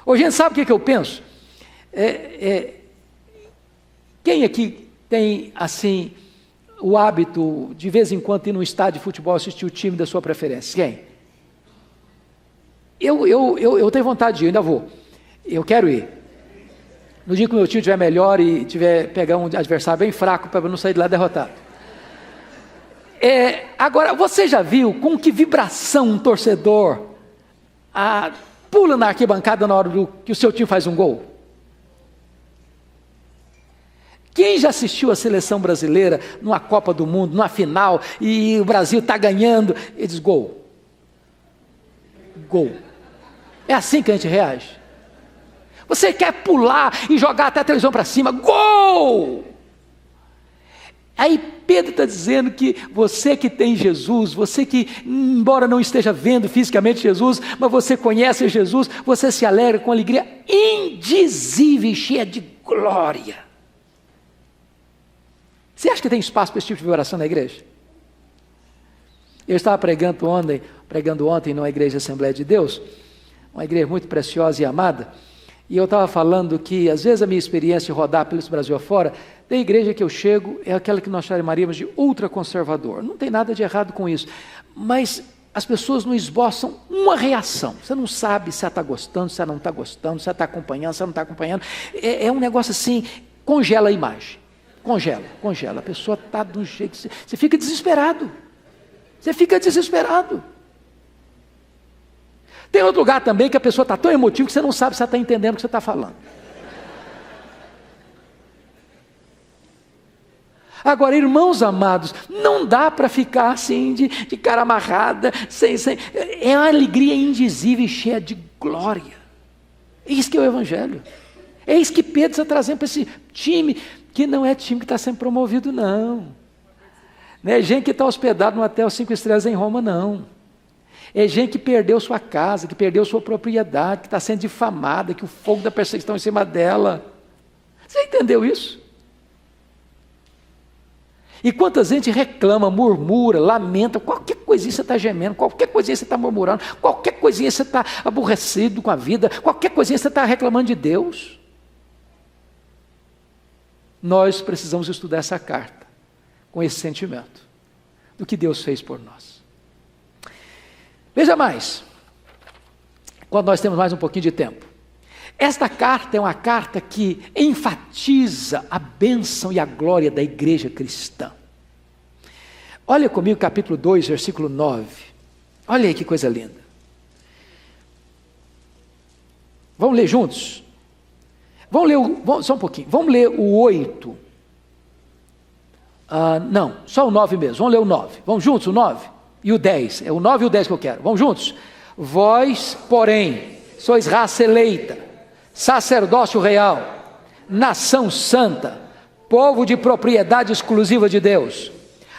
Hoje, gente, sabe o que eu penso? Quem aqui tem, assim, o hábito, de vez em quando, ir num estádio de futebol, assistir o time da sua preferência? Quem? Eu tenho vontade de ir, ainda vou. Eu quero ir. No dia que o meu time estiver melhor e tiver pegar um adversário bem fraco, para não sair de lá derrotado. Agora, você já viu com que vibração um torcedor pula na arquibancada na hora que o seu time faz um gol? Quem já assistiu a seleção brasileira numa Copa do Mundo, numa final, e o Brasil está ganhando, e diz gol. Gol. É assim que a gente reage. Você quer pular e jogar até a televisão para cima, gol! Aí Pedro está dizendo que você que tem Jesus, você que, embora não esteja vendo fisicamente Jesus, mas você conhece Jesus, você se alegra com alegria indizível e cheia de glória. Você acha que tem espaço para esse tipo de oração na igreja? Eu estava pregando ontem numa igreja Assembleia de Deus, uma igreja muito preciosa e amada, e eu estava falando que, às vezes, a minha experiência de rodar pelo Brasil afora, tem igreja que eu chego, é aquela que nós chamaríamos de ultraconservador. Não tem nada de errado com isso, mas as pessoas não esboçam uma reação. Você não sabe se ela está gostando, se ela não está gostando, se ela está acompanhando, se ela não está acompanhando. É um negócio assim, congela a imagem. Congela. A pessoa está de um jeito, você fica desesperado. Tem outro lugar também que a pessoa está tão emotiva que você não sabe se ela está entendendo o que você está falando. Agora, irmãos amados, não dá para ficar assim de cara amarrada, é uma alegria indizível e cheia de glória. É isso que é o Evangelho. É isso que Pedro está trazendo para esse time, que não é time que está sendo promovido, não. Não é gente que está hospedado no hotel 5 estrelas em Roma, não. É gente que perdeu sua casa, que perdeu sua propriedade, que está sendo difamada, que o fogo da perseguição em cima dela. Você entendeu isso? E quanta gente reclama, murmura, lamenta, qualquer coisinha você está gemendo, qualquer coisinha você está murmurando, qualquer coisinha você está aborrecido com a vida, qualquer coisinha você está reclamando de Deus. Nós precisamos estudar essa carta com esse sentimento do que Deus fez por nós. Veja mais, quando nós temos mais um pouquinho de tempo. Esta carta é uma carta que enfatiza a bênção e a glória da igreja cristã. Olha comigo capítulo 2, versículo 9. Olha aí que coisa linda. Vamos ler juntos? Só um pouquinho. Vamos ler o 8. Não, só o 9 mesmo. Vamos ler o 9. Vamos juntos, o 9 e o 10. É o 9 e o 10 que eu quero. Vamos juntos? Vós, porém, sois raça eleita, sacerdócio real, nação santa, povo de propriedade exclusiva de Deus,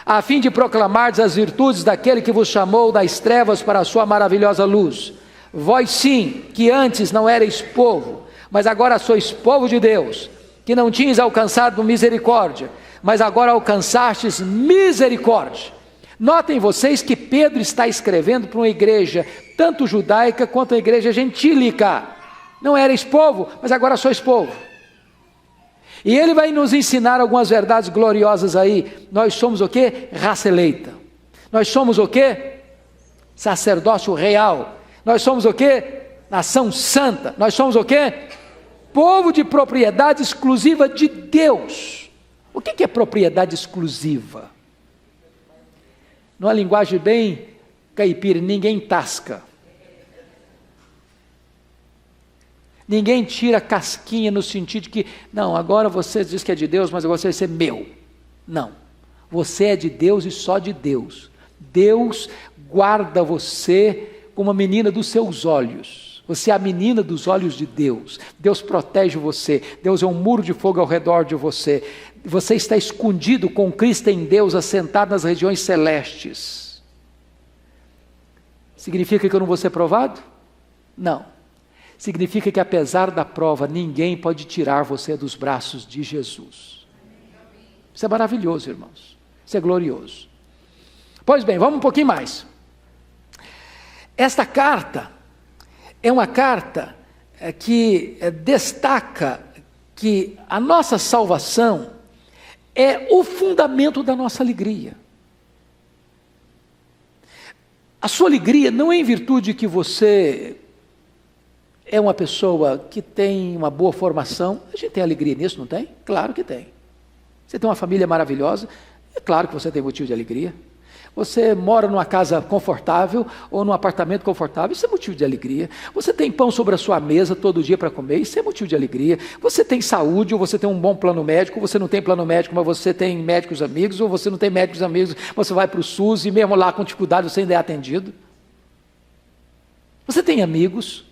a fim de proclamardes as virtudes daquele que vos chamou das trevas para a sua maravilhosa luz. Vós sim, que antes não erais povo, mas agora sois povo de Deus, que não tinhas alcançado misericórdia, mas agora alcançastes misericórdia. Notem vocês que Pedro está escrevendo para uma igreja, tanto judaica quanto a igreja gentílica. Não erais povo, mas agora sois povo. E ele vai nos ensinar algumas verdades gloriosas aí. Nós somos o quê? Raça eleita. Nós somos o quê? Sacerdócio real. Nós somos o quê? Nação santa. Nós somos o quê? Povo de propriedade exclusiva de Deus. O que é propriedade exclusiva? Numa linguagem bem caipira, ninguém tasca. Ninguém tira casquinha no sentido de que, não, agora você diz que é de Deus, mas agora você vai ser meu. Não, você é de Deus e só de Deus. Deus guarda você como a menina dos seus olhos. Você é a menina dos olhos de Deus. Deus protege você. Deus é um muro de fogo ao redor de você. Você está escondido com Cristo em Deus, assentado nas regiões celestes. Significa que eu não vou ser provado? Não. Significa que apesar da prova, ninguém pode tirar você dos braços de Jesus. Isso é maravilhoso, irmãos. Isso é glorioso. Pois bem, vamos um pouquinho mais. Esta carta é uma carta que destaca que a nossa salvação é o fundamento da nossa alegria. A sua alegria não é em virtude que você é uma pessoa que tem uma boa formação. A gente tem alegria nisso, não tem? Claro que tem. Você tem uma família maravilhosa, é claro que você tem motivo de alegria. Você mora numa casa confortável ou num apartamento confortável, isso é motivo de alegria. Você tem pão sobre a sua mesa todo dia para comer, isso é motivo de alegria. Você tem saúde, ou você tem um bom plano médico, ou você não tem plano médico, mas você tem médicos amigos, ou você não tem médicos amigos, você vai para o SUS e mesmo lá com dificuldade você ainda é atendido. Você tem amigos,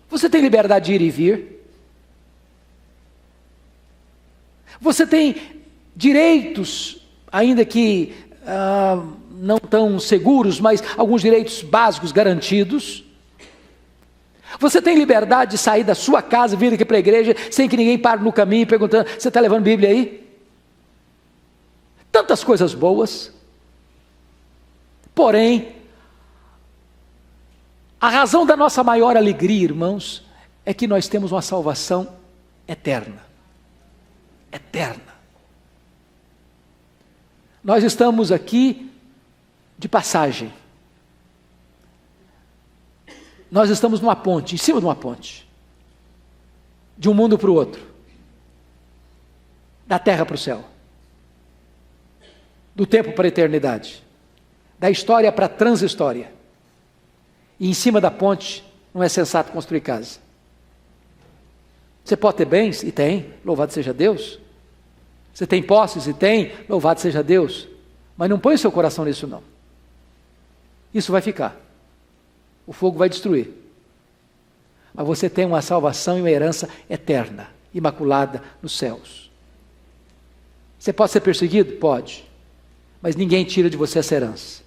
você tem liberdade de ir e vir, você tem direitos, ainda que não tão seguros, mas alguns direitos básicos garantidos. Você tem liberdade de sair da sua casa, vir aqui para a igreja, sem que ninguém pare no caminho perguntando, você está levando Bíblia aí? Tantas coisas boas. Porém, a razão da nossa maior alegria, irmãos, é que nós temos uma salvação eterna. Eterna. Nós estamos aqui de passagem. Nós estamos numa ponte, em cima de uma ponte. De um mundo para o outro. Da terra para o céu. Do tempo para a eternidade. Da história para a transhistória. E em cima da ponte não é sensato construir casa. Você pode ter bens? E tem, louvado seja Deus. Você tem posses? E tem, louvado seja Deus. Mas não põe o seu coração nisso não. Isso vai ficar. O fogo vai destruir. Mas você tem uma salvação e uma herança eterna, imaculada nos céus. Você pode ser perseguido? Pode. Mas ninguém tira de você essa herança.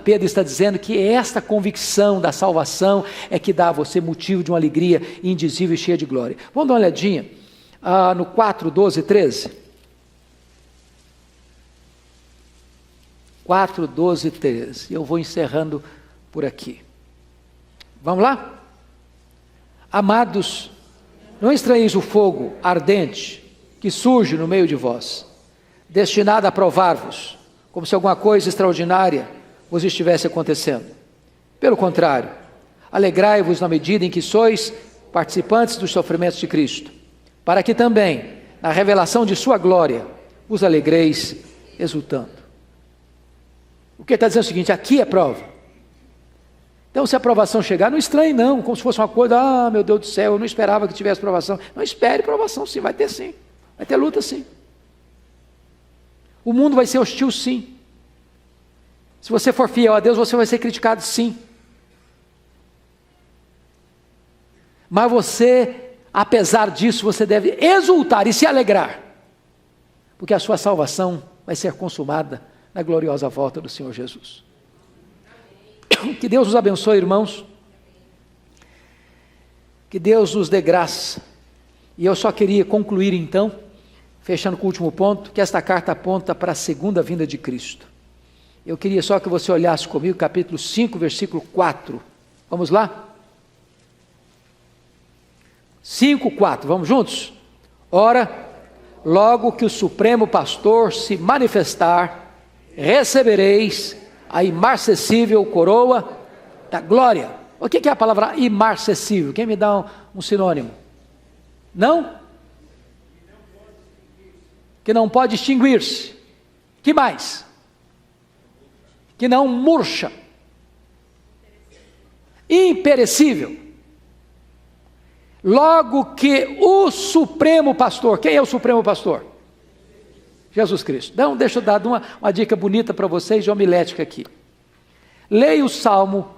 Pedro está dizendo que esta convicção da salvação é que dá a você motivo de uma alegria indizível e cheia de glória. Vamos dar uma olhadinha no 4, 12 e 13. 4, 12 e 13. Eu vou encerrando por aqui. Vamos lá? Amados, não estranheis o fogo ardente que surge no meio de vós, destinado a provar-vos, como se alguma coisa extraordinária vos estivesse acontecendo. Pelo contrário, alegrai-vos na medida em que sois participantes dos sofrimentos de Cristo, para que também, na revelação de sua glória, vos alegreis exultando. O que ele está dizendo é o seguinte, aqui é prova. Então, se a provação chegar, não estranhe não, como se fosse uma coisa, meu Deus do céu, eu não esperava que tivesse provação. Não espere provação sim, vai ter luta sim. O mundo vai ser hostil sim. Se você for fiel a Deus, você vai ser criticado sim. Mas você, apesar disso, você deve exultar e se alegrar. porque a sua salvação vai ser consumada na gloriosa volta do Senhor Jesus. Que Deus nos abençoe, irmãos. Que Deus nos dê graça. E eu só queria concluir então, fechando com o último ponto, que esta carta aponta para a segunda vinda de Cristo. Eu queria só que você olhasse comigo, capítulo 5, versículo 4. Vamos lá? 5, 4, vamos juntos? Ora, logo que o Supremo Pastor se manifestar, recebereis a imarcessível coroa da glória. O que é a palavra imarcessível? Quem me dá um sinônimo? Não? Que não pode extinguir-se. Que mais? Que não murcha. Imperecível. Logo que o Supremo Pastor, quem é o Supremo Pastor? Jesus Cristo. Então, deixa eu dar uma dica bonita para vocês de homilética aqui. Leia o Salmo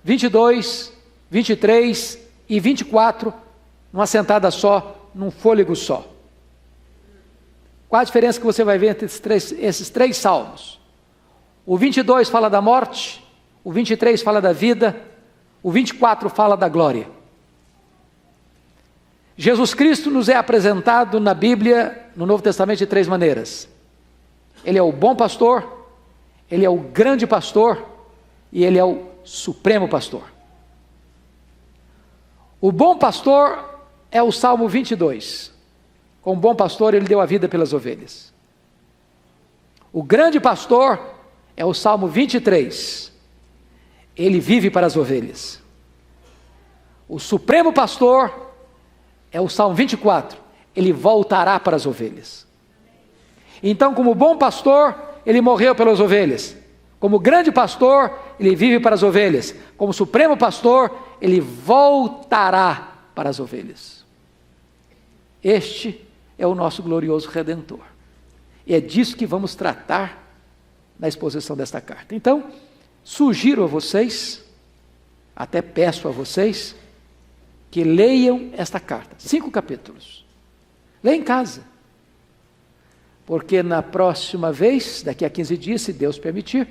22, 23 e 24, numa sentada só, num fôlego só. Qual a diferença que você vai ver entre esses três salmos? O 22 fala da morte, o 23 fala da vida, o 24 fala da glória. Jesus Cristo nos é apresentado na Bíblia, no Novo Testamento, de três maneiras. Ele é o bom pastor, ele é o grande pastor e ele é o supremo pastor. O bom pastor é o Salmo 22. Como bom pastor, ele deu a vida pelas ovelhas. O grande pastor é o Salmo 23. Ele vive para as ovelhas. O supremo pastor é o Salmo 24, ele voltará para as ovelhas. Então, como bom pastor, ele morreu pelas ovelhas. Como grande pastor, ele vive para as ovelhas. Como supremo pastor, ele voltará para as ovelhas. Este é o nosso glorioso Redentor. E é disso que vamos tratar na exposição desta carta. Então, sugiro a vocês, até peço a vocês, que leiam esta carta, 5 capítulos. Leia em casa. Porque na próxima vez, daqui a 15 dias, se Deus permitir,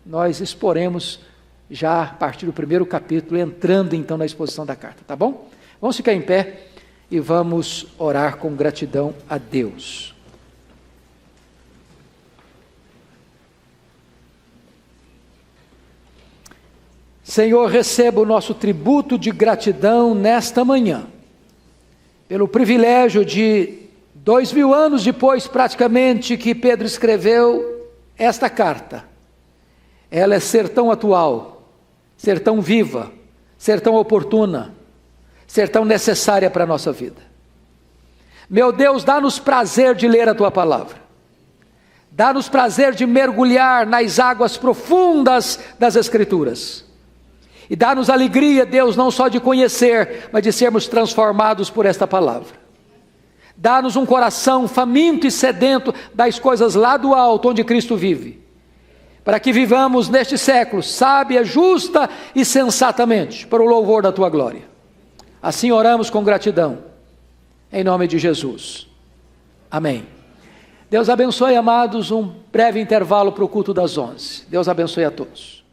nós exporemos já a partir do primeiro capítulo, entrando então na exposição da carta, tá bom? Vamos ficar em pé e vamos orar com gratidão a Deus. Senhor, receba o nosso tributo de gratidão nesta manhã, pelo privilégio de 2000 anos depois, praticamente, que Pedro escreveu esta carta. Ela é ser tão atual, ser tão viva, ser tão oportuna, ser tão necessária para a nossa vida. Meu Deus, dá-nos prazer de ler a Tua palavra. Dá-nos prazer de mergulhar nas águas profundas das Escrituras. E dá-nos alegria, Deus, não só de conhecer, mas de sermos transformados por esta palavra. Dá-nos um coração faminto e sedento das coisas lá do alto, onde Cristo vive, para que vivamos neste século, sábia, justa e sensatamente, para o louvor da Tua glória. Assim oramos com gratidão, em nome de Jesus. Amém. Deus abençoe, amados, um breve intervalo para o culto das 11. Deus abençoe a todos.